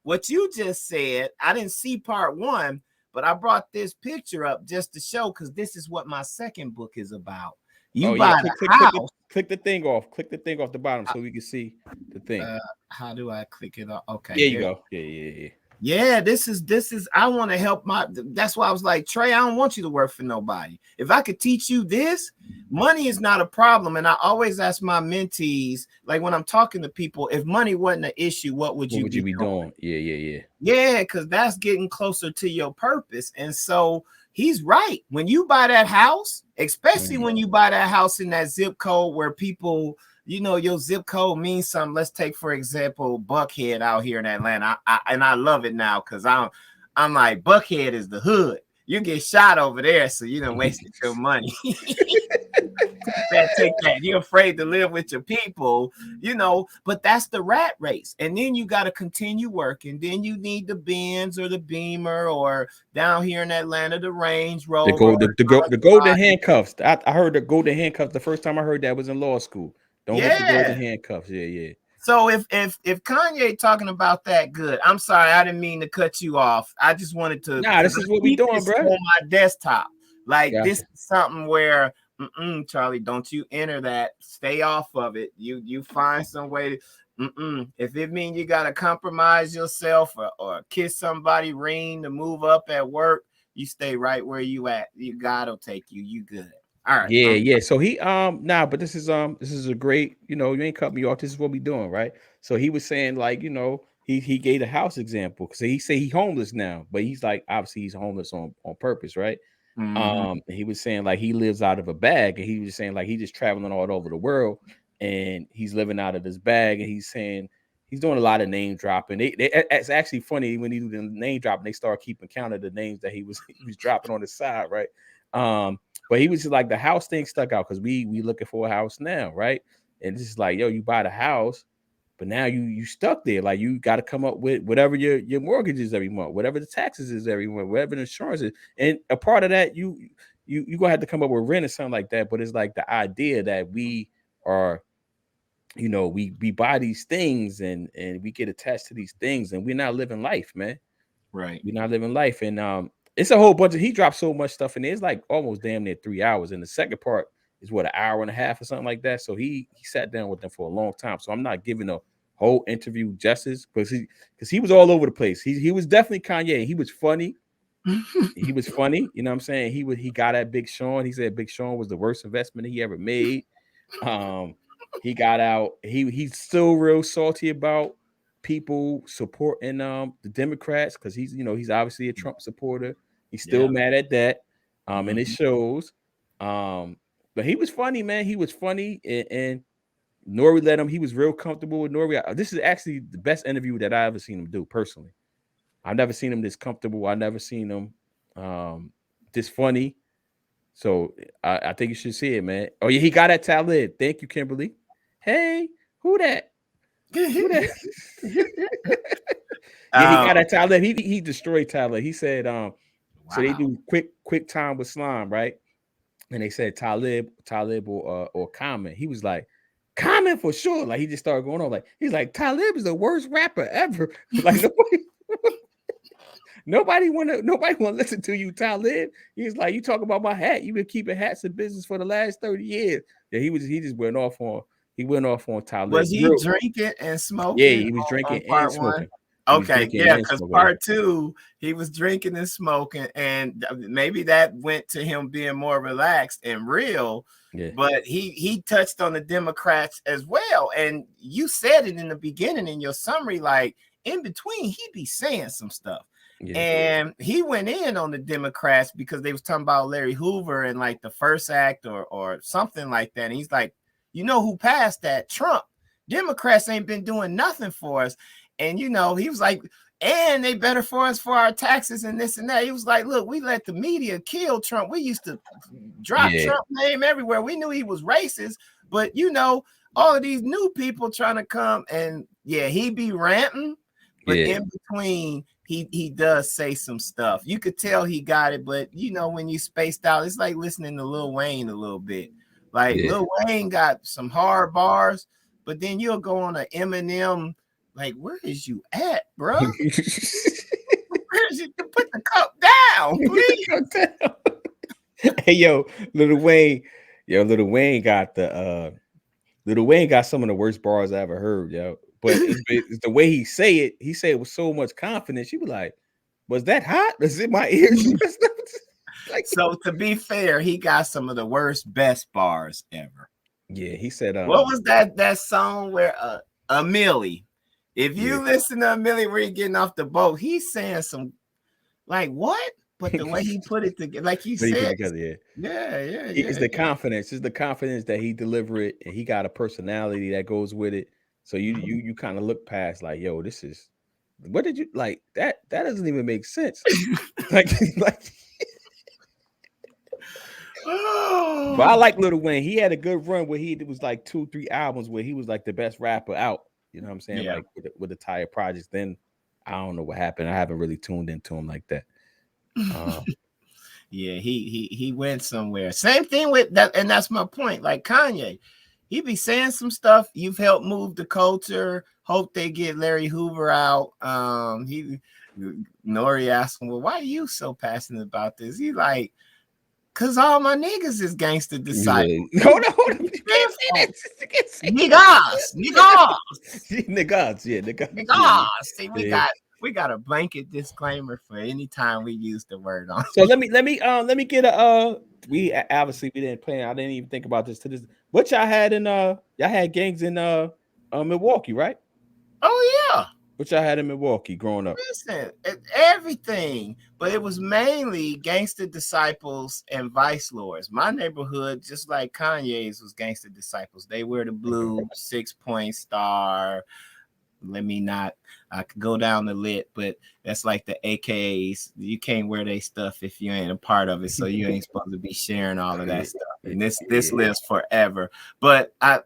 what you just said, I didn't see part one, but I brought this picture up just to show, because this is what my second book is about. You buy the house. Click the thing off. Click the thing off the bottom so we can see the thing. How do I click it off? Okay, there you go. Yeah. Yeah, this is I want to help that's why I was like, Trey, I don't want you to work for nobody. If I could teach you this, money is not a problem. And I always ask my mentees, like when I'm talking to people, if money wasn't an issue, what would you be doing? Yeah, because that's getting closer to your purpose. And so he's right. When you buy that house, especially when you buy that house in that zip code where people, you know, your zip code means something. Let's take, for example, Buckhead out here in Atlanta. I love it now because I'm like, Buckhead is the hood. You get shot over there, so you done wasted your money. Take that. You're afraid to live with your people, you know, but that's the rat race. And then you got to continue working. Then you need the Benz or the Beamer, or down here in Atlanta, the Range Rover. The golden handcuffs. I heard the golden handcuffs. The first time I heard that was in law school. Don't get the golden handcuffs. Yeah. So if Kanye talking about that, good. I'm sorry, I didn't mean to cut you off. I just wanted to. Nah, this is what we doing, bro. On my desktop, like this is something where, Charlie, don't you enter that. Stay off of it. You find some way to. If it means you gotta compromise yourself or kiss somebody, ring to move up at work, you stay right where you at. God will take you. You good. All right. Yeah. So he but this is a great, you know, you ain't cut me off. This is what we doing, right? So he was saying, like, you know, he gave a house example because he say he homeless now, but he's like, obviously he's homeless on purpose, right? He was saying like he lives out of a bag, and he was saying like he just traveling all over the world and he's living out of this bag, and he's saying he's doing a lot of name dropping. It's actually funny when he do the name dropping, they start keeping count of the names that he was dropping on the side, right? But he was just like, the house thing stuck out because we looking for a house now, right? And it's just like, yo, you buy the house, but now you stuck there. Like, you got to come up with whatever your mortgage is every month, whatever the taxes is every month, whatever the insurance is. And a part of that, you gonna have to come up with rent or something like that. But it's like the idea that we are, you know, we buy these things and we get attached to these things, and we're not living life, man. Right. We're not living life. And it's a whole bunch of, he dropped so much stuff in there. It's like almost damn near 3 hours. And the second part is what, an hour and a half or something like that. So he sat down with them for a long time. So I'm not giving a whole interview justice because he was all over the place. He was definitely Kanye. He was funny. He was funny. You know what I'm saying? He got at Big Sean. He said Big Sean was the worst investment he ever made. He got out. He's still real salty about people supporting the Democrats because he's obviously a Trump supporter. He's still mad at that. And it shows. But he was funny, man. He was funny, and Nori let him. He was real comfortable with Nori. This is actually the best interview that I ever seen him do personally. I've never seen him this comfortable. I never seen him this funny. So I think you should see it, man. Oh yeah, he got at Talib. Thank you, Kimberly. Hey, who that? Who that? Yeah, he got at Talib. He destroyed Talib. He said, so they do quick time with slime, right? And they said Talib or Common. He was like, Common for sure. Like, he just started going on. Like, he's like, Talib is the worst rapper ever. Like, nobody want to listen to you, Talib. He's like, you talk about my hat. You've been keeping hats in business for the last 30 years. Yeah, he just went off on Talib. Was he drinking and smoking? Yeah, he was drinking and smoking. Okay, yeah, because part 2, he was drinking and smoking, and maybe that went to him being more relaxed and real. Yeah. But he touched on the Democrats as well, and you said it in the beginning in your summary, like in between, he be saying some stuff. Yeah. And he went in on the Democrats because they was talking about Larry Hoover and like the First Act or something like that. And he's like, you know who passed that? Trump. Democrats ain't been doing nothing for us. And, you know, he was like, and they better for us for our taxes and this and that. He was like, look, we let the media kill Trump. We used to drop Trump's name everywhere. We knew he was racist, but, you know, all of these new people trying to come and, he be ranting. But in between, he does say some stuff. You could tell he got it, but you know, when you spaced out, it's like listening to Lil Wayne a little bit. Like Lil Wayne got some hard bars, but then you'll go on a Eminem. Like, where is you at, bro? Where is you? Put the cup down, please. Hey, yo, Lil Wayne got the Lil Wayne got some of the worst bars I ever heard, yo. But it's the way he say it. He said it with so much confidence. She was like, "Was that hot? Is it my ears?" Like, so to be fair, he got some of the best bars ever. Yeah, he said. What was that song where a Millie? If you listen to a Millie where he getting off the boat, he's saying some like what? But the way he put it together, like you said, it's the confidence. It's the confidence that he deliver it, and he got a personality that goes with it. So you kind of look past like, yo, this is what did you like that? That doesn't even make sense. like. But I like Lil Wayne. He had a good run where it was like 2-3 albums where he was like the best rapper out. You know what I'm saying? Like with the Tire Projects. Then I don't know what happened. I haven't really tuned into him like that. Yeah, he went somewhere. Same thing with that, and that's my point. Like Kanye, he be saying some stuff. You've helped move the culture. Hope they get Larry Hoover out. Nori asked him, well, why are you so passionate about this? He like, cause all my niggas is gangster disciples. Yeah. Hold on. Niggas. See, we got a blanket disclaimer for any time we use the word on. So let me get a we obviously we didn't plan. I didn't even think about this to this. What y'all had in y'all had gangs in Milwaukee, right? Oh yeah. What y'all had in Milwaukee growing up? Listen, everything, but it was mainly gangster disciples and vice lords. My neighborhood, just like Kanye's, was gangster disciples. They wear the blue 6-point star. I could go down the lit, but that's like the AKAs. You can't wear their stuff if you ain't a part of it, so you ain't supposed to be sharing all of that stuff. And this lives forever. But I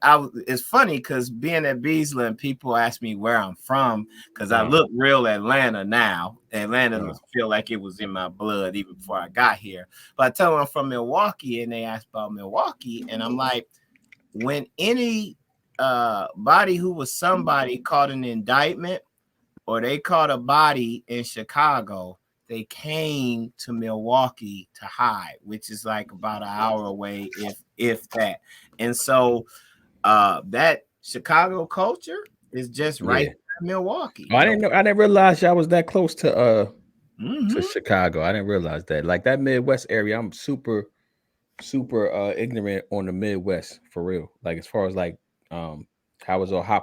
it's funny because being at Beasley and people ask me where I'm from because I look real Atlanta now. Atlanta feel like it was in my blood even before I got here. But I tell them I'm from Milwaukee, and they ask about Milwaukee, and I'm like, when any body who was somebody caught an indictment or they caught a body in Chicago, they came to Milwaukee to hide, which is like about an hour away, if that. And so that Chicago culture is just right in Milwaukee. I didn't realize y'all was that close to Chicago. I didn't realize that. Like that Midwest area, I'm super ignorant on the Midwest for real. Like as far as like how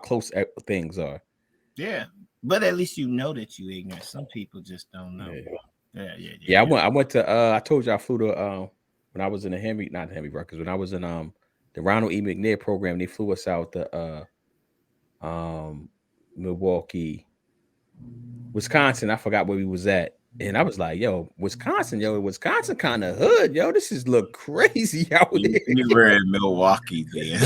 close things are. Yeah, but at least you know that you ignorant. Some people just don't know. Yeah. I went to I told you I flew to when I was in not the Henry Rutgers, when I was in the Ronald E. McNair program, they flew us out to Milwaukee, Wisconsin. I forgot where we was at. And I was like, Wisconsin kind of hood, this is look crazy out there. You were in Milwaukee then.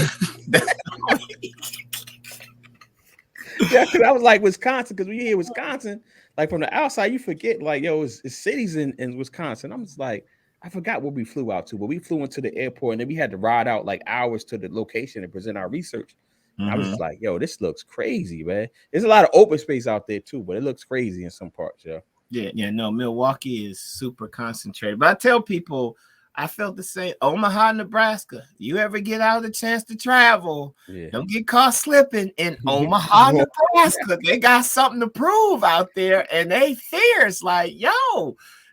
Yeah, because I was like Wisconsin, because when you hear Wisconsin, like from the outside, you forget like, it's cities in Wisconsin. I'm just like, I forgot what we flew out to, but we flew into the airport and then we had to ride out like hours to the location and present our research. I was just like, this looks crazy, man. There's a lot of open space out there too, but it looks crazy in some parts, No, Milwaukee is super concentrated. But I tell people, I felt the same. Omaha, Nebraska. You ever get out a chance to travel, don't get caught slipping in Omaha, Nebraska. They got something to prove out there, and they fierce. Like,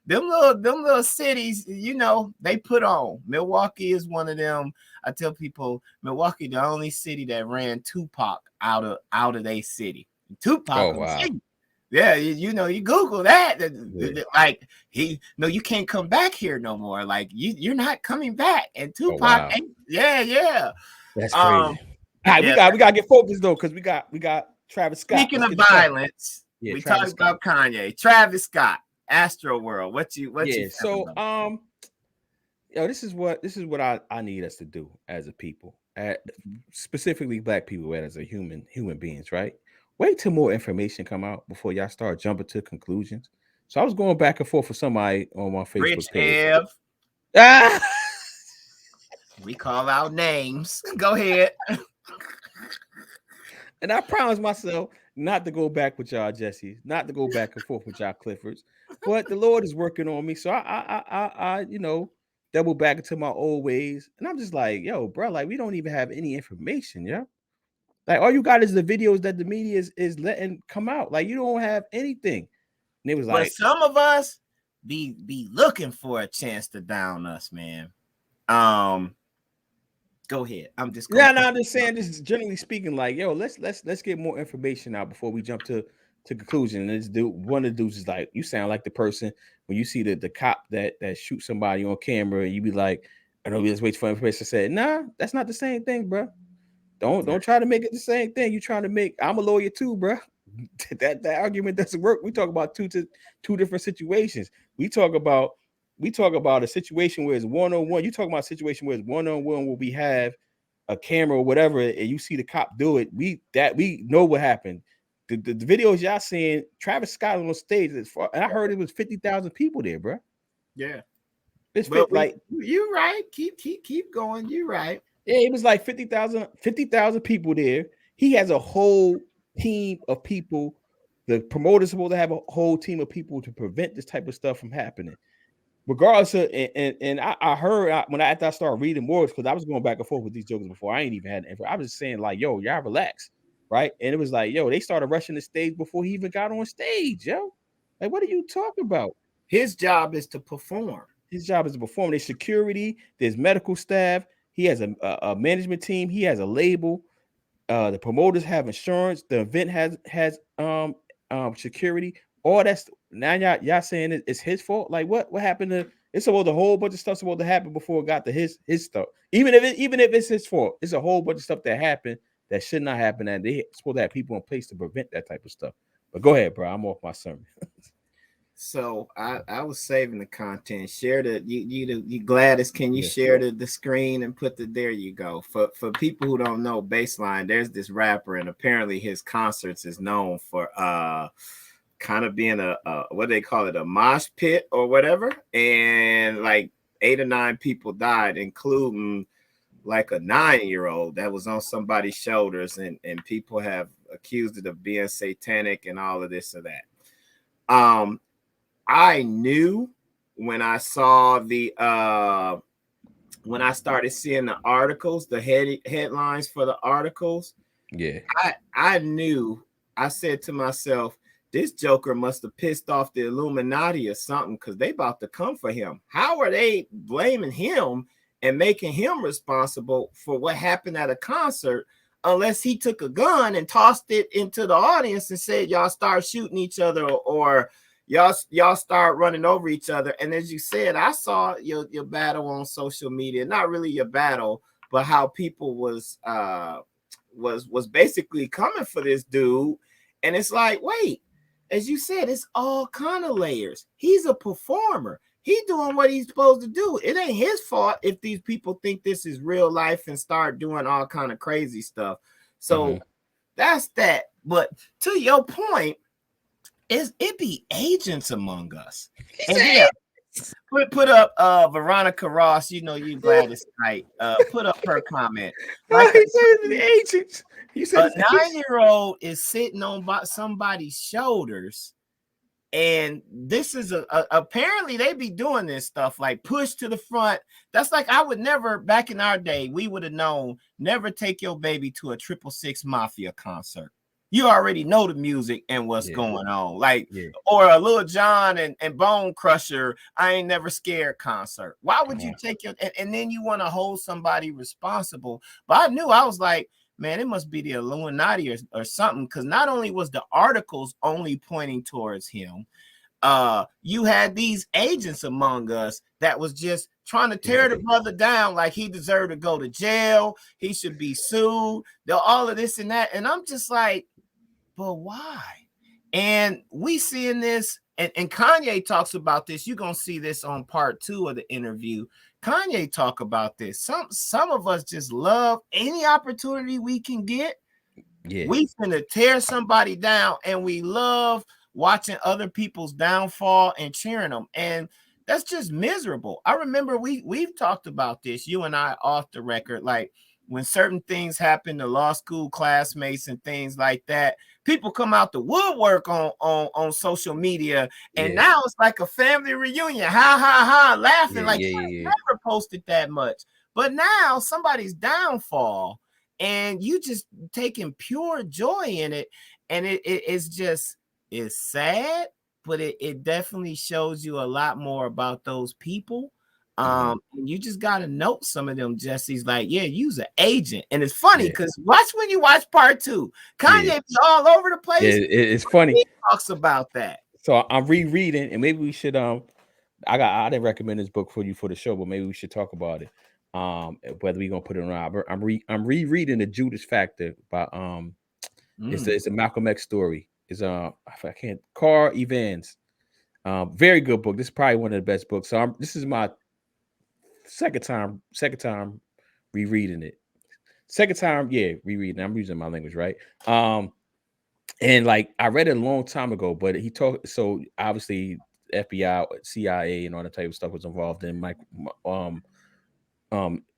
them little cities, they put on. Milwaukee is one of them. I tell people, Milwaukee, the only city that ran Tupac out of their city. Tupac. Oh, wow. Yeah, you Google that. Like you can't come back here no more. Like you're not coming back. And Tupac, wow. That's crazy. All right, we gotta get focused though, because we got Travis Scott. Speaking of violence, we talked about Kanye. Travis Scott, Astro World. What you so this is what I need us to do as a people, specifically Black people, as a human beings, right? wait till more information come out before y'all start jumping to conclusions. So I was going back and forth with somebody on my Facebook Rich page. Ev. Ah! We call out names. Go ahead. And I promised myself not to go back with y'all, Jesse, not to go back and forth with y'all, Cliffords. But the Lord is working on me, so I double back into my old ways. And I'm just like, yo, bro, like we don't even have any information, yeah. Like all you got is the videos that the media is letting come out. Like you don't have anything. And it was But like, some of us be looking for a chance to down us, man. Go ahead. I'm just I'm just saying, just generally speaking, like, yo, let's get more information out before we jump to conclusion. And this dude, one of the dudes is like, you sound like the person when you see the cop that shoots somebody on camera, and you be like, I know we just wait for information. I said, nah, that's not the same thing, bro. Don't try to make it the same thing. You trying to make, I'm a lawyer too, bro. that argument doesn't work. We talk about two different situations. We talk about a situation where it's one-on-one. You talk about a situation where it's one-on-one, where we have a camera or whatever, and you see the cop do it. We know what happened. The videos y'all seeing, Travis Scott on stage, and I heard it was 50,000 people there, bro. Yeah, It's like you're right. Keep going. You're right. Yeah, it was like 50,000 people there. He has a whole team of people. The promoter's supposed to have a whole team of people to prevent this type of stuff from happening. Regardless of, and I heard after I started reading more, because I was going back and forth with these jokers before. I ain't even had info. I was just saying, like, yo, y'all relax, right? And it was like, yo, they started rushing the stage before he even got on stage, yo. Like, what are you talking about? His job is to perform. His job is to perform. There's security, there's medical staff. He has a management team. He has a label. The promoters have insurance. The event has security. All that's now y'all saying it's his fault. Like what happened to? It's supposed a whole bunch of stuff supposed to happen before it got to his stuff. Even if it's his fault, it's a whole bunch of stuff that happened that should not happen, and they supposed to have people in place to prevent that type of stuff. But go ahead, bro. I'm off my sermon. So I was saving the content. Share the you Gladys. Can you share the screen and put there you go. For people who don't know Baseline, there's this rapper, and apparently his concerts is known for kind of being a what they call it, a mosh pit or whatever. And like 8 or 9 people died, including like a 9-year-old that was on somebody's shoulders, and people have accused it of being satanic and all of this or that. I knew when I saw when I started seeing the articles, the headlines for the articles. Yeah, I knew. I said to myself, this Joker must have pissed off the Illuminati or something, because they about to come for him. How are they blaming him and making him responsible for what happened at a concert, unless he took a gun and tossed it into the audience and said, y'all start shooting each other, or y'all start running over each other. And as you said, I saw your battle on social media. Not really your battle, but how people was basically coming for this dude. And it's like, wait, as you said, it's all kind of layers. He's a performer. He's doing what he's supposed to do. It ain't his fault if these people think this is real life and start doing all kind of crazy stuff. So that's that. But to your point, it be agents among us. And yeah, put up Veronica Ross, you Gladys Knight. Put up her comment. Like he said the agents. He said a 9-year-old is sitting on somebody's shoulders, and this is apparently they be doing this stuff like push to the front. That's like, I would never, back in our day, we would have known, never take your baby to a 666 Mafia concert. You already know the music and what's going on. Like, or a Lil Jon and Bone Crusher, I Ain't Never Scared concert. Why would you take and then you want to hold somebody responsible? But I knew, I was like, man, it must be the Illuminati or something, because not only was the articles only pointing towards him, you had these agents among us that was just trying to tear the brother down, like he deserved to go to jail, he should be sued, all of this and that. And I'm just like, but why? And we seeing this, and Kanye talks about this. You're gonna see this on part 2 of the interview. Kanye talk about this. Some of us just love any opportunity we can get Yeah. We finna tear somebody down, and we love watching other people's downfall and cheering them. And that's just miserable. I remember we've talked about this, you and I, off the record, like when certain things happen to law school classmates and things like that, people come out the woodwork on social media, and now it's like a family reunion. Ha ha ha, laughing like you never posted that much. But now somebody's downfall, and you just taking pure joy in it, and it's just, it's sad, but it definitely shows you a lot more about those people. And you just gotta note some of them. Jesse's like, yeah, you's an agent. And it's funny because watch when you watch part 2, Kanye be all over the place. It's funny. He talks about that. So I'm rereading, and maybe we should I didn't recommend this book for you for the show, but maybe we should talk about it. Whether we're gonna put it on. I'm rereading the Judas Factor by it's a Malcolm X story. It's I can't, Carl Evans. Very good book. This is probably one of the best books. So this is my second time rereading it. Second time, rereading. I'm using my language right. And like I read it a long time ago, but he talked. So obviously, FBI, CIA, and all that type of stuff was involved in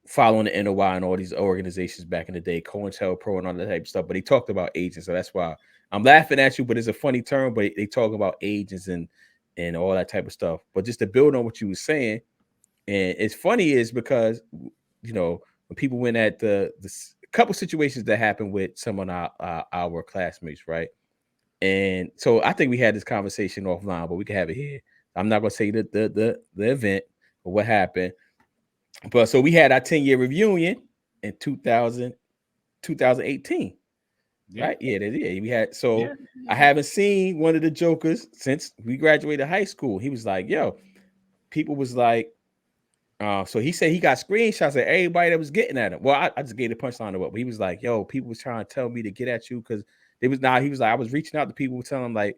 following the NOI and all these organizations back in the day, COINTELPRO and all that type of stuff. But he talked about agents, so that's why I'm laughing at you. But it's a funny term. But they talk about agents and all that type of stuff. But just to build on what you were saying, and it's funny is because when people went at the couple situations that happened with some of our classmates, right? And so I think we had this conversation offline, but we can have it here. I'm not gonna say the event or what happened, but so we had our 10-year reunion in 2018. Right? We had I haven't seen one of the jokers since we graduated high school. He was like, yo, people was like, so he said he got screenshots of everybody that was getting at him. Well, I just gave the punchline of what, but he was like, yo, people was trying to tell me to get at you because he was like, I was reaching out to people, telling them like,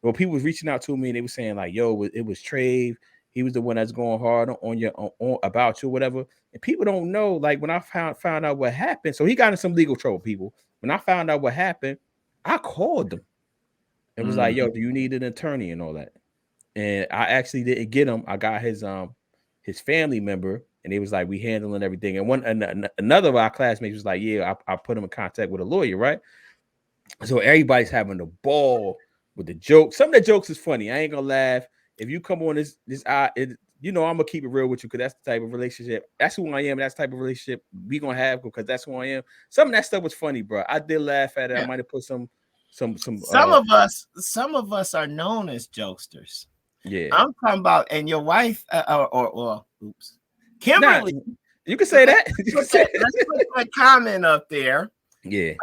well, people was reaching out to me and they were saying like, yo, it was Trave. He was the one that's going hard on about you, or whatever. And people don't know, like when I found out what happened. So he got in some legal trouble, people. When I found out what happened, I called them and was like, yo, do you need an attorney and all that? And I actually didn't get him. I got his family member, and they was like, we handling everything. And another of our classmates was like, yeah, I put him in contact with a lawyer, right? So everybody's having a ball with the jokes. Some of the jokes is funny. I ain't gonna laugh. If you come on I'm gonna keep it real with you because that's the type of relationship. That's who I am. That's the type of relationship we gonna have because that's who I am. Some of that stuff was funny, bro. I did laugh at it. I might have put some of us are known as jokesters. Yeah, I'm talking about, and your wife oops, Kimberly. Nah, you can say that. Let's put that comment up there. Yeah.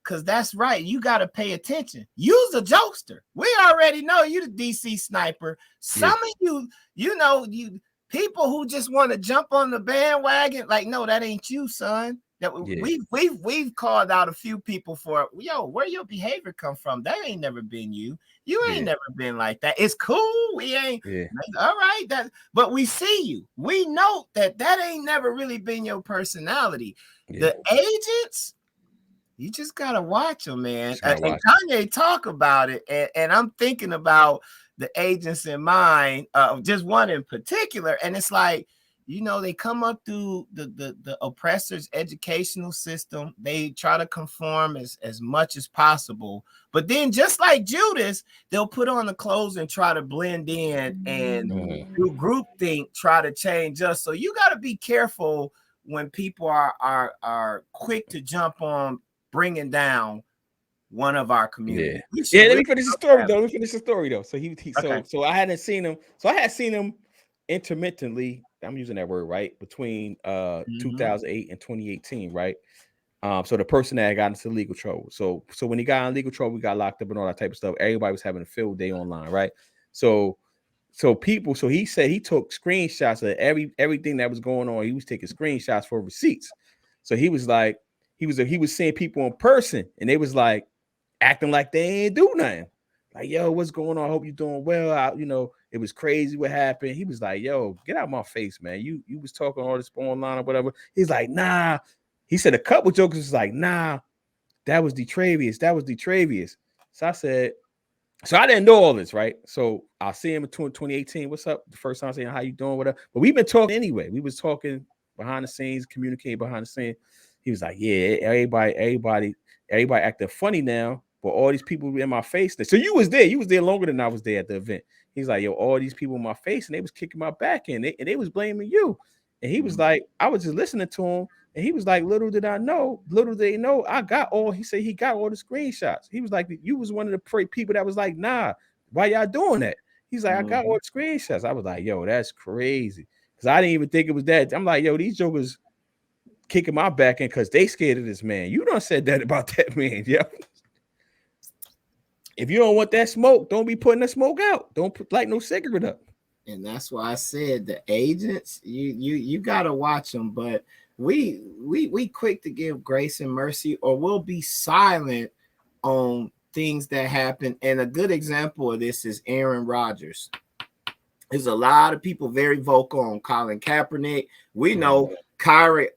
Because that's right. You got to pay attention. You's a jokester. We already know you the DC sniper. Some of you people who just want to jump on the bandwagon, like, no, that ain't you, son. That we've called out a few people for, yo, where your behavior come from? That ain't never been you. You ain't never been like that. It's cool. We ain't all right. But we see you. We know that ain't never really been your personality. The agents, you just gotta watch them, man. And Kanye talk about it, and I'm thinking about the agents in mind, just one in particular, and it's like, they come up through the oppressor's educational system. They try to conform as much as possible, but then just like Judas, they'll put on the clothes and try to blend in and do groupthink, try to change us. So you got to be careful when people are quick to jump on bringing down one of our community. Let me finish the story though. So so I hadn't seen him. So I had seen him intermittently. I'm using that word right between 2008 and 2018, right? So the person that got into legal trouble. So when he got in legal trouble, we got locked up and all that type of stuff. Everybody was having a field day online, right? So he said he took screenshots of everything that was going on. He was taking screenshots for receipts. So he was like, he was seeing people in person, and they was like acting like they ain't do nothing. Like, yo, what's going on? I hope you're doing well. It was crazy what happened. He was like, yo, get out of my face, man. You was talking all this online or whatever. He's like, nah. He said a couple jokers was like, nah, that was Detravius. That was Detravius. So I said, so I didn't know all this, right? So I see him in 2018. What's up? The first time saying, how you doing? Whatever. But we've been talking anyway. We was talking behind the scenes, communicating behind the scenes. He was like, yeah, everybody acting funny now, but all these people in my face. So you was there longer than I was there at the event. He's like, yo, all these people in my face, and they was kicking my back in, and they was blaming you. And he was like, I was just listening to him, and he was like, little did they know, I got all. He said he got all the screenshots. He was like, you was one of the people that was like, nah, why y'all doing that? He's like, I got all the screenshots. I was like, yo, that's crazy, because I didn't even think it was that. I'm like, yo, these jokers kicking my back in because they scared of this man. You done said that about that man, yeah. If you don't want that smoke, don't be putting the smoke out. Don't put like no cigarette up. And that's why I said the agents, you gotta watch them. But we quick to give grace and mercy, or we'll be silent on things that happen. And a good example of this is Aaron Rodgers. There's a lot of people very vocal on Colin Kaepernick. We know Kyrie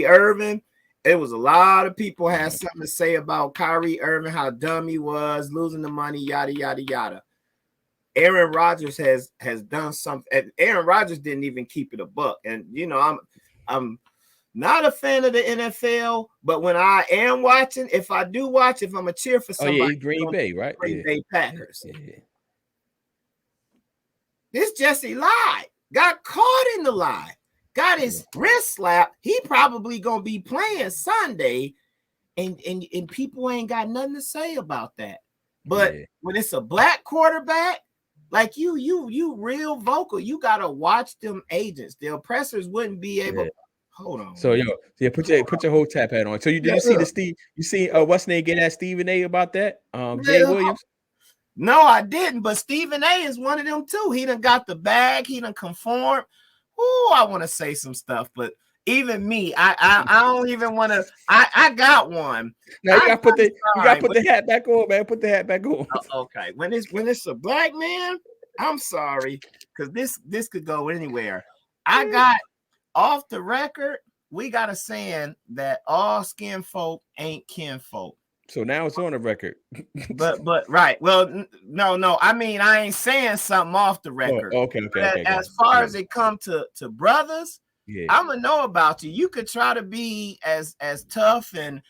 Irving. There was a lot of people had something to say about Kyrie Irving, how dumb he was, losing the money, yada yada yada. Aaron Rodgers has done something. Aaron Rodgers didn't even keep it a buck. And you know, I'm not a fan of the NFL, but when I am watching, if I do watch, if I'm a cheer for somebody, Green Bay, right? Green Bay Packers. Yeah. This Jesse lied, got caught in the lie, got his wrist slapped. He probably gonna be playing Sunday, and people ain't got nothing to say about that. But when it's a black quarterback, like you real vocal, you gotta watch them agents. The oppressors wouldn't be able. Hold on. So put your whole tap hat on. So you see the Steve? You see what's name get at Stephen A about that? Jay Williams. No, I didn't. But Stephen A is one of them too. He done got the bag. He done conformed. Oh, I want to say some stuff, but even me, I don't even want to. I got one. Now you got to put the hat back on, man. Put the hat back on. Okay, when it's a black man, I'm sorry, because this could go anywhere. I got off the record. We got a saying that all skin folk ain't kinfolk. So now it's on the record. but right. Well, no. I mean, I ain't saying something off the record. Oh, okay. As far as it come to brothers, I'm gonna know about you. You could try to be as tough and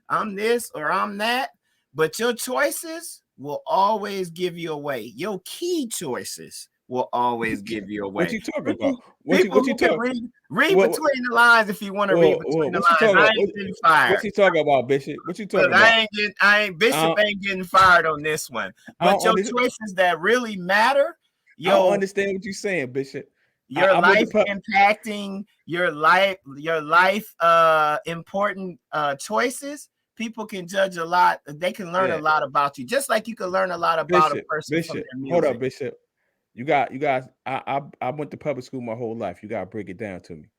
I'm this or I'm that, but your choices will always give you away. Your key choices will always give you away. What you talking about? What you talking? Read between the lines if you want to read between the lines. I ain't getting fired. What you talking about, Bishop? What you talking about? Bishop ain't getting fired on this one. But your choices that really matter. I don't understand what you're saying, Bishop. Your life impacting your life important choices. People can judge a lot. They can learn a lot about you, just like you can learn a lot about a person from their music. Hold up, Bishop. You guys. I went to public school my whole life. You gotta break it down to me.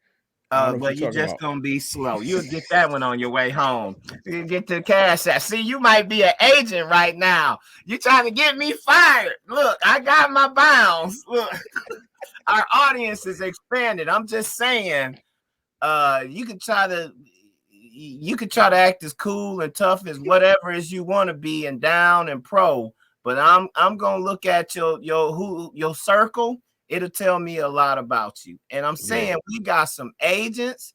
But you're just gonna be slow. You'll get that one on your way home. You get to the cash app. See, you might be an agent right now. You're trying to get me fired. Look, I got my bounds. Look, our audience is expanded. I'm just saying, you could try to act as cool and tough as whatever as you want to be, and down and pro. But I'm gonna look at your circle. It'll tell me a lot about you. And I'm saying we got some agents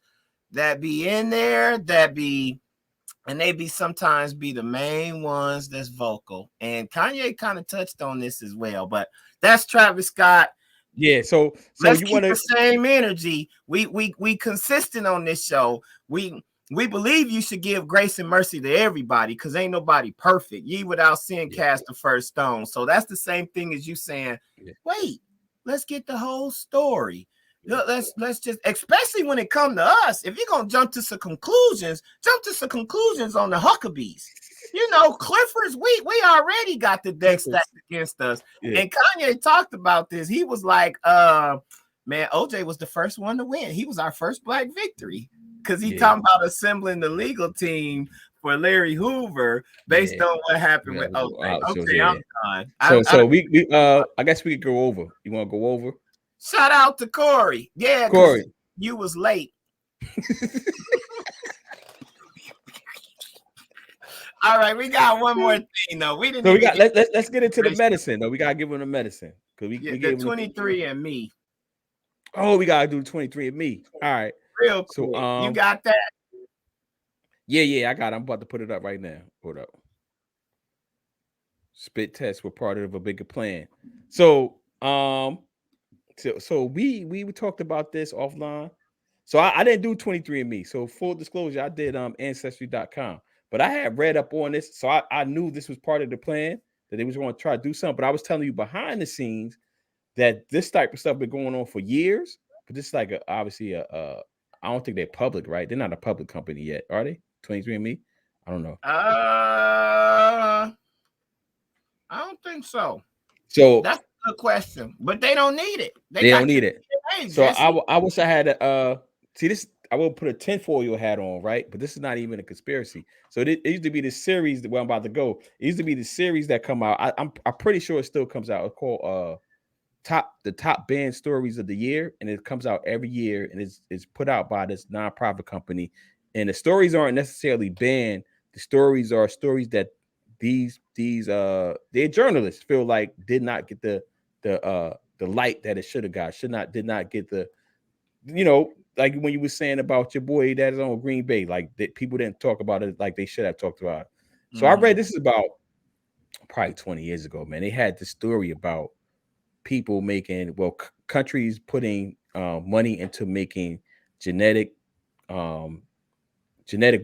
that be in there and they sometimes be the main ones that's vocal. And Kanye kind of touched on this as well, but that's Travis Scott. Yeah, so let's keep the same energy. We consistent on this show. We believe you should give grace and mercy to everybody because ain't nobody perfect. Ye without sin cast the first stone. So that's the same thing as you saying, wait, let's get the whole story. Let's just, especially when it comes to us, if you're gonna jump to some conclusions on the Huckabees. You know, Clifford's we already got the deck stacked against us. Yeah. And Kanye talked about this. He was like, man, OJ was the first one to win. He was our first black victory. Because he talking about assembling the legal team for Larry Hoover based on what happened with OJ. I'm done. So we I guess we could go over. You want to go over? Shout out to Corey. Yeah, Corey, you was late. All right, we got one more thing though. We didn't. So we even got get let's get into the medicine though. We gotta give them the medicine because we the gave them 23 and me oh, we gotta do 23 and me. All right. real So quick. You got that? yeah, I got it. I'm about to put it up right now. Hold up. Spit tests were part of a bigger plan. So so we talked about this offline. So I didn't do 23 and me. So full disclosure, I did ancestry.com. But I had read up on this, so I knew this was part of the plan that they was going to try to do something. But I was telling you behind the scenes that this type of stuff been going on for years. But this is like obviously I don't think they're public, right? They're not a public company yet, are they? 23 and me? I don't know. I don't think so. So that's a good question, but they don't need it. They don't need it. So Jesse. I wish I had a see this. I will put a tinfoil hat on, right? But this is not even a conspiracy. So it used to be the series where I'm about to go. It used to be the series that come out. I'm pretty sure it still comes out. It's called the top band stories of the year, and it comes out every year, and it's put out by this nonprofit company. And the stories aren't necessarily banned. The stories are stories that these their journalists feel like did not get the light that it should have got. Did not get the, like when you were saying about your boy that is on Green Bay, like that people didn't talk about it like they should have talked about it. So I read this is about probably 20 years ago, man. They had this story about people making countries putting money into making genetic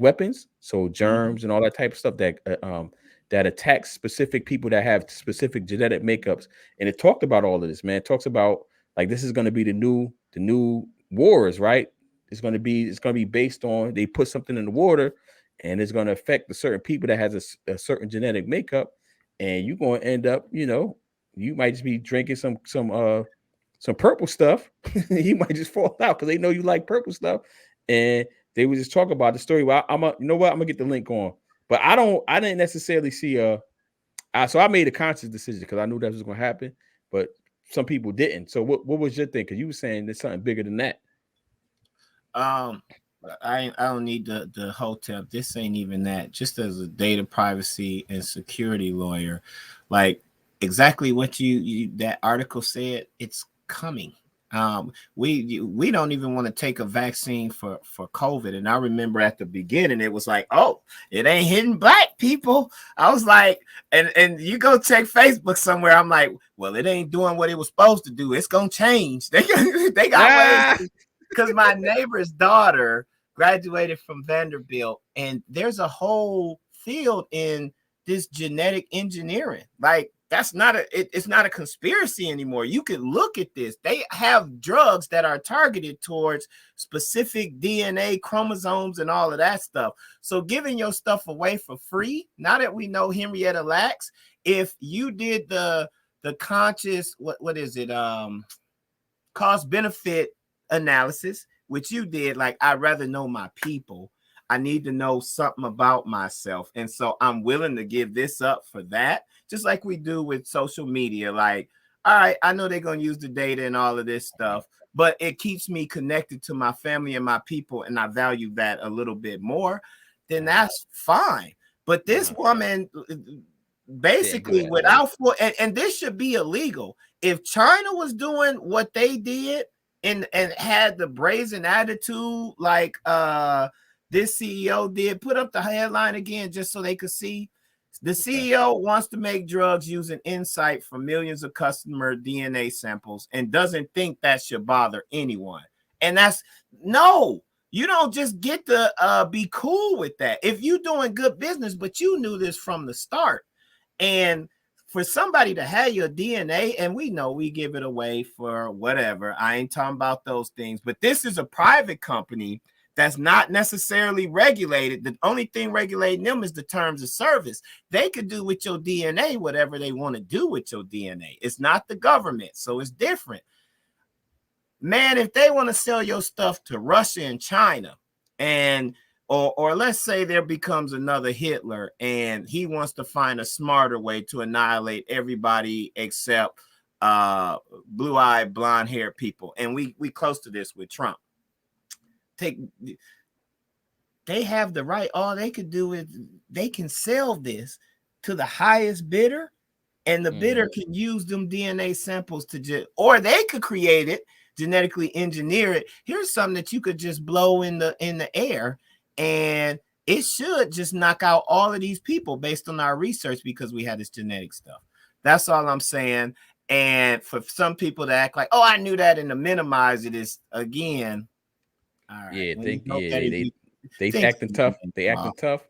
weapons, so germs and all that type of stuff that attacks specific people that have specific genetic makeups. And it talked about all of this, man. It talks about like this is going to be the new wars, right? It's going to be based on they put something in the water, and it's going to affect the certain people that has a certain genetic makeup, and you're going to end up, you might just be drinking some purple stuff. You might just fall out because they know you like purple stuff, and they would just talk about the story. Well, I'm gonna get the link on, but I didn't necessarily see so I made a conscious decision because I knew that was going to happen, but some people didn't. So what was your thing? Because you were saying there's something bigger than that. I don't need the hotel. This ain't even that. Just as a data privacy and security lawyer, like exactly what you that article said, it's coming. We don't even want to take a vaccine for COVID. And I remember at the beginning, it was like, oh, it ain't hitting black people. I was like, and you go check Facebook somewhere. I'm like, well, it ain't doing what it was supposed to do. It's gonna change. They got ways. Because my neighbor's daughter graduated from Vanderbilt, and there's a whole field in this genetic engineering. Like it's not a conspiracy anymore. You can look at this. They have drugs that are targeted towards specific DNA chromosomes and all of that stuff. So giving your stuff away for free, now that we know Henrietta Lacks, if you did the conscious, what is it? Cost benefit analysis, which you did, like I'd rather know my people. I need to know something about myself. And so I'm willing to give this up for that, just like we do with social media. Like, all right, I know they're going to use the data and all of this stuff, but it keeps me connected to my family and my people, and I value that a little bit more, then that's fine. But this woman basically without and this should be illegal. If China was doing what they did and had the brazen attitude like this CEO did, put up the headline again just so they could see. The CEO wants to make drugs using insight from millions of customer DNA samples and doesn't think that should bother anyone. And no, you don't just get to be cool with that. If you're doing good business, but you knew this from the start, and for somebody to have your DNA, and we know we give it away for whatever. I ain't talking about those things, but this is a private company that's not necessarily regulated. The only thing regulating them is the terms of service. They could do with your DNA whatever they want to do with your DNA. It's not the government, so it's different. Man, if they want to sell your stuff to Russia and China, and or let's say there becomes another Hitler and he wants to find a smarter way to annihilate everybody except blue-eyed, blonde-haired people. And we close to this with Trump. they have the right. All they could do is they can sell this to the highest bidder, and the bidder can use them DNA samples to or they could create it, genetically engineer it. Here's something that you could just blow in the air, and it should just knock out all of these people based on our research because we had this genetic stuff. That's all I'm saying. And for some people to act like, oh, I knew that, and to minimize it is again. All right. Yeah, they acting tough. They acting tough.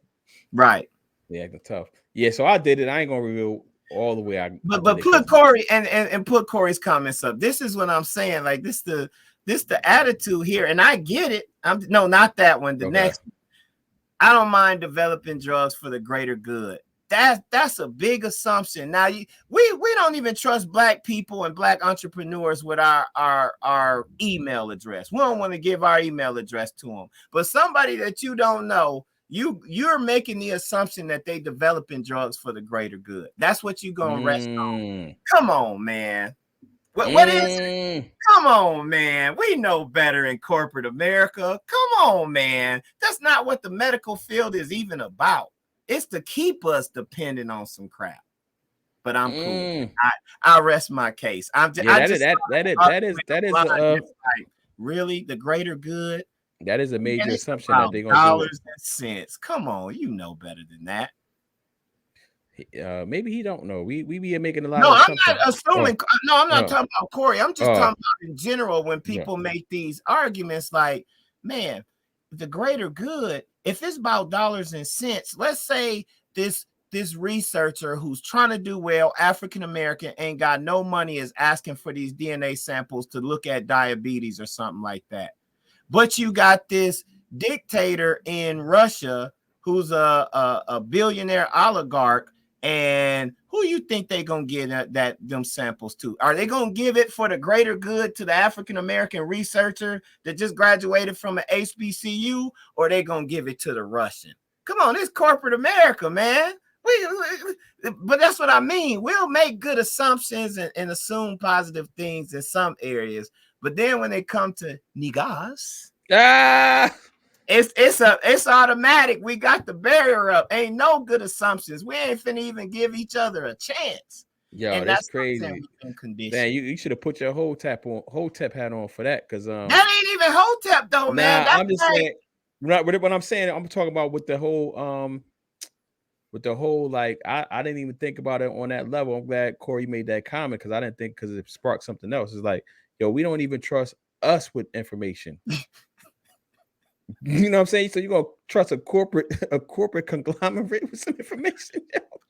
Right. They acting tough. Yeah, so I did it. I ain't gonna reveal all the way but put Corey and put Corey's comments up. This is what I'm saying. Like this the attitude here, and I get it. No, not that one. The next. I don't mind developing drugs for the greater good. That's a big assumption. Now we don't even trust Black people and Black entrepreneurs with our email address. We don't want to give our email address to them. But somebody that you don't know, you're making the assumption that they developing drugs for the greater good. That's what you're gonna rest on. Come on, man. What is it? Come on, man. We know better in corporate America. Come on, man. That's not what the medical field is even about. It's to keep us dependent on some crap. But I'm cool. I'll rest my case. That is really the greater good. That is a major assumption that they're gonna dollars and cents. Come on, you know better than that. Maybe he don't know. We be making a lot. No, of I'm not assuming. No, I'm not talking about Corey. I'm just talking about in general when people make these arguments. Like, man, the greater good. If it's about dollars and cents, let's say this researcher who's trying to do well, African American, ain't got no money, is asking for these DNA samples to look at diabetes or something like that. But you got this dictator in Russia who's a billionaire oligarch. And who you think they gonna give them samples to? Are they gonna give it for the greater good to the African American researcher that just graduated from an HBCU, or they gonna give it to the Russian? Come on, it's corporate America, man. But that's what I mean. We'll make good assumptions and assume positive things in some areas, but then when they come to Negus, it's automatic. We got the barrier up. Ain't no good assumptions. We ain't finna even give each other a chance. Yo, and that's crazy. Man, you should have put your whole tap hat on for that, because that ain't even Hotep though, man. I'm just saying. What I'm saying, I'm talking about with the whole like I didn't even think about it on that level. I'm glad Corey made that comment, because I didn't think, because it sparked something else. It's like, yo, we don't even trust us with information. You know what I'm saying? So you're gonna trust a corporate conglomerate with some information,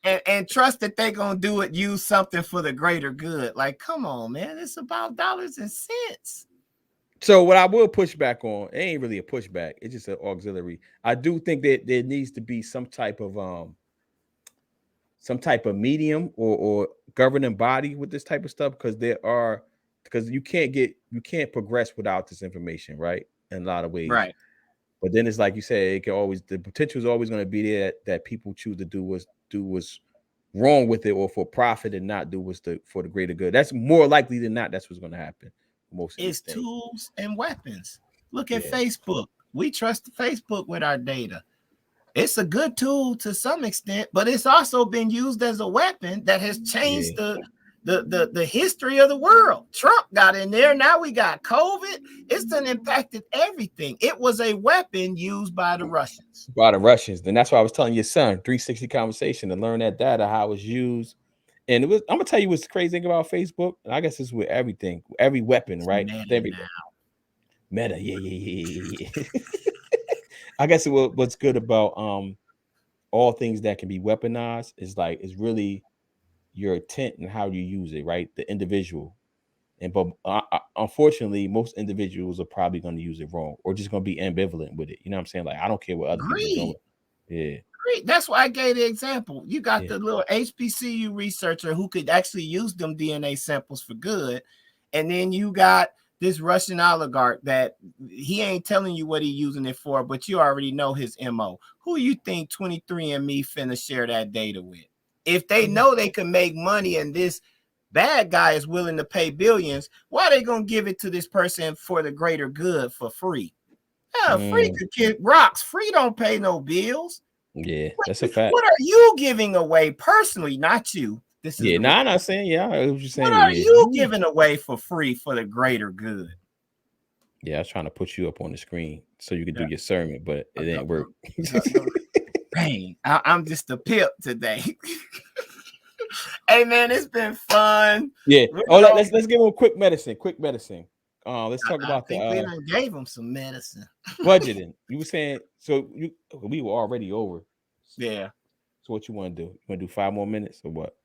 and trust that they're gonna use something for the greater good. Like, come on, man, it's about dollars and cents. So what I will push back on, it ain't really a pushback, it's just an auxiliary. I do think that there needs to be some type of medium or governing body with this type of stuff, because you can't progress without this information, right? In a lot of ways, right? But then it's like you said, the potential is always going to be there that people choose to do what's wrong with it, or for profit, and not do what's for the greater good. That's more likely than not. That's what's going to happen. It's tools and weapons. Look at Facebook. We trust Facebook with our data. It's a good tool to some extent, but it's also been used as a weapon that has changed the history of the world. Trump got in there. Now we got COVID. It's done impacted everything. It was a weapon used by the Russians. And that's why I was telling your son, 360 conversation, to learn that data, how it was used. And I'm gonna tell you what's crazy thing about Facebook. And I guess it's with everything, every weapon, right? Meta. Yeah. I guess what's good about all things that can be weaponized is really your intent and how you use it, right? The individual. But unfortunately, most individuals are probably going to use it wrong, or just going to be ambivalent with it. You know what I'm saying? Like, I don't care what other people are doing. Yeah. That's why I gave the example. You got the little HBCU researcher who could actually use them DNA samples for good. And then you got this Russian oligarch that he ain't telling you what he's using it for, but you already know his MO. Who you think 23andMe finna share that data with? If they know they can make money and this bad guy is willing to pay billions, why are they going to give it to this person for the greater good for free? Yeah, free could kick rocks. Free don't pay no bills. Yeah, that's a fact. What are you giving away personally? Not you. This is I'm not saying. Yeah, I was just saying. What are you giving away for free for the greater good? Yeah, I was trying to put you up on the screen so you could do your sermon, but it didn't work. Dang, I'm just a pimp today. Hey man, it's been fun. Yeah. Let's give him a quick medicine. Let's talk about we done gave him some medicine. Budgeting. You were saying we were already over. Yeah. So what you want to do? You want to do 5 more minutes or what?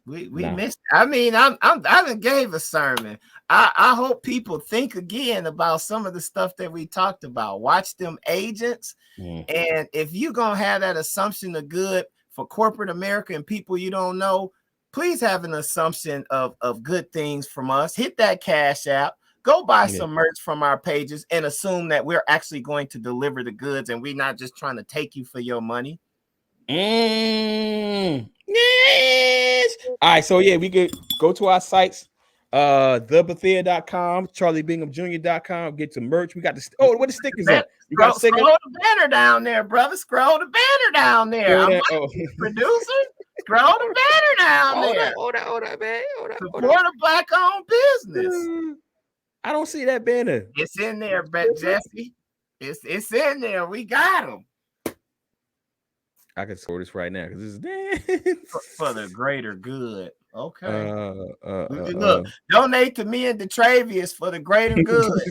We missed. I mean, I done gave a sermon. I hope people think again about some of the stuff that we talked about. Watch them agents, and if you're gonna have that assumption of good for corporate America and people you don't know, please have an assumption of good things from us. Hit that Cash App. Go buy some merch from our pages and assume that we're actually going to deliver the goods and we're not just trying to take you for your money. Yes. All right, so we could go to our sites, thebethea.com, charliebinghamjr.com, get some merch. We got the what the stickers up. You got scroll the banner down there, brother. Scroll the banner down there. I'm producer. Scroll the banner down there. Hold on, man. Support a black-owned business. I don't see that banner. It's in there, Jesse. It's in there. We got them. I can sort this right now because this is for the greater good. Okay. Look, donate to me and Detravius for the greater good.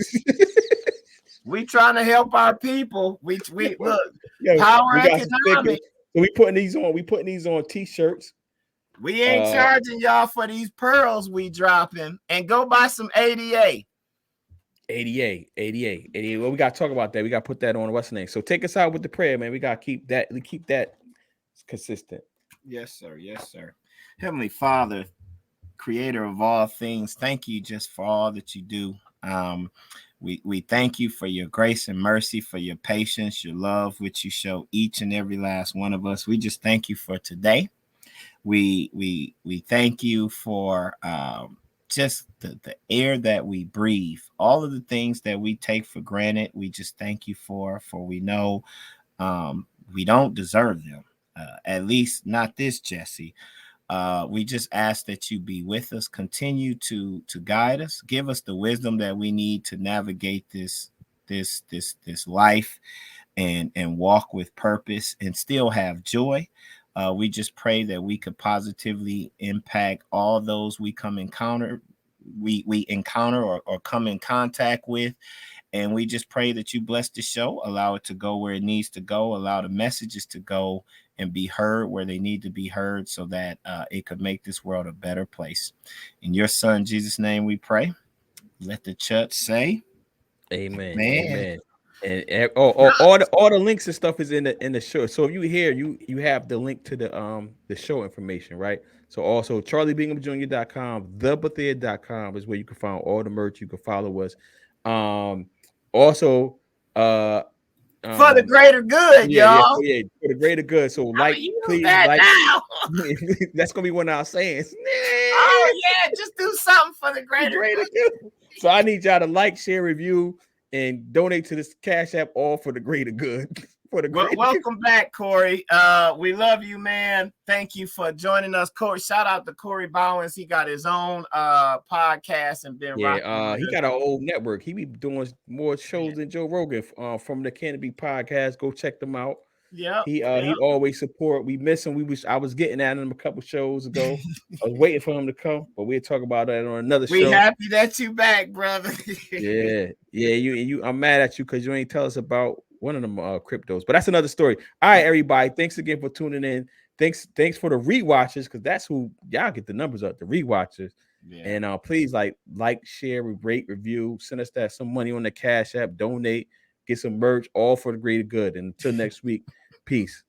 We trying to help our people. We look power economics. So we putting these on. We putting these on t-shirts. We ain't charging y'all for these pearls we dropping. And go buy some ADA. 88. Well, we got to talk about that. We got to put that on. What's the name? So take us out with the prayer, man. We got to keep that consistent. Yes, sir. Heavenly Father, creator of all things, thank you just for all that you do. We thank you for your grace and mercy, for your patience, your love, which you show each and every last one of us. We just thank you for today. We thank you for just the air that we breathe, all of the things that we take for granted. We just thank you for we know we don't deserve them, at least not this, Jesse. We just ask that you be with us, continue to guide us, give us the wisdom that we need to navigate this life and walk with purpose and still have joy. We just pray that we could positively impact all those we encounter or come in contact with. And we just pray that you bless the show, allow it to go where it needs to go, allow the messages to go and be heard where they need to be heard so that it could make this world a better place. In your son, Jesus' name, we pray. Let the church say, Amen. Amen. And all the links and stuff is in the show. So if you hear, you have the link to the show information, right? So also charliebinghamjr.com, thebethea.com is where you can find all the merch. You can follow us. Also for the greater good, y'all. Yeah, for the greater good. So please like. That's gonna be one of our sayings. Oh yeah, just do something for the greater good. So I need y'all to like, share, review, and donate to this Cash App, all for the greater good. Welcome back, Corey. We love you, man. Thank you for joining us, Corey. Shout out to Corey Bowens. He got his own podcast and been rocking. He got an old network. He be doing more shows than Joe Rogan from the Canopy Podcast. Go check them out. Yeah, he always support. We miss him. I was getting at him a couple shows ago. I was waiting for him to come, but we'll talk about that on another show. We happy that you back, brother. yeah. You. I'm mad at you because you ain't tell us about one of them cryptos, but that's another story. All right, everybody. Thanks again for tuning in. Thanks for the rewatchers, because that's who y'all get the numbers up. The rewatchers. Yeah. And please like, share, rate, review, send us some money on the Cash App, donate, get some merch, all for the greater good. And until next week, peace.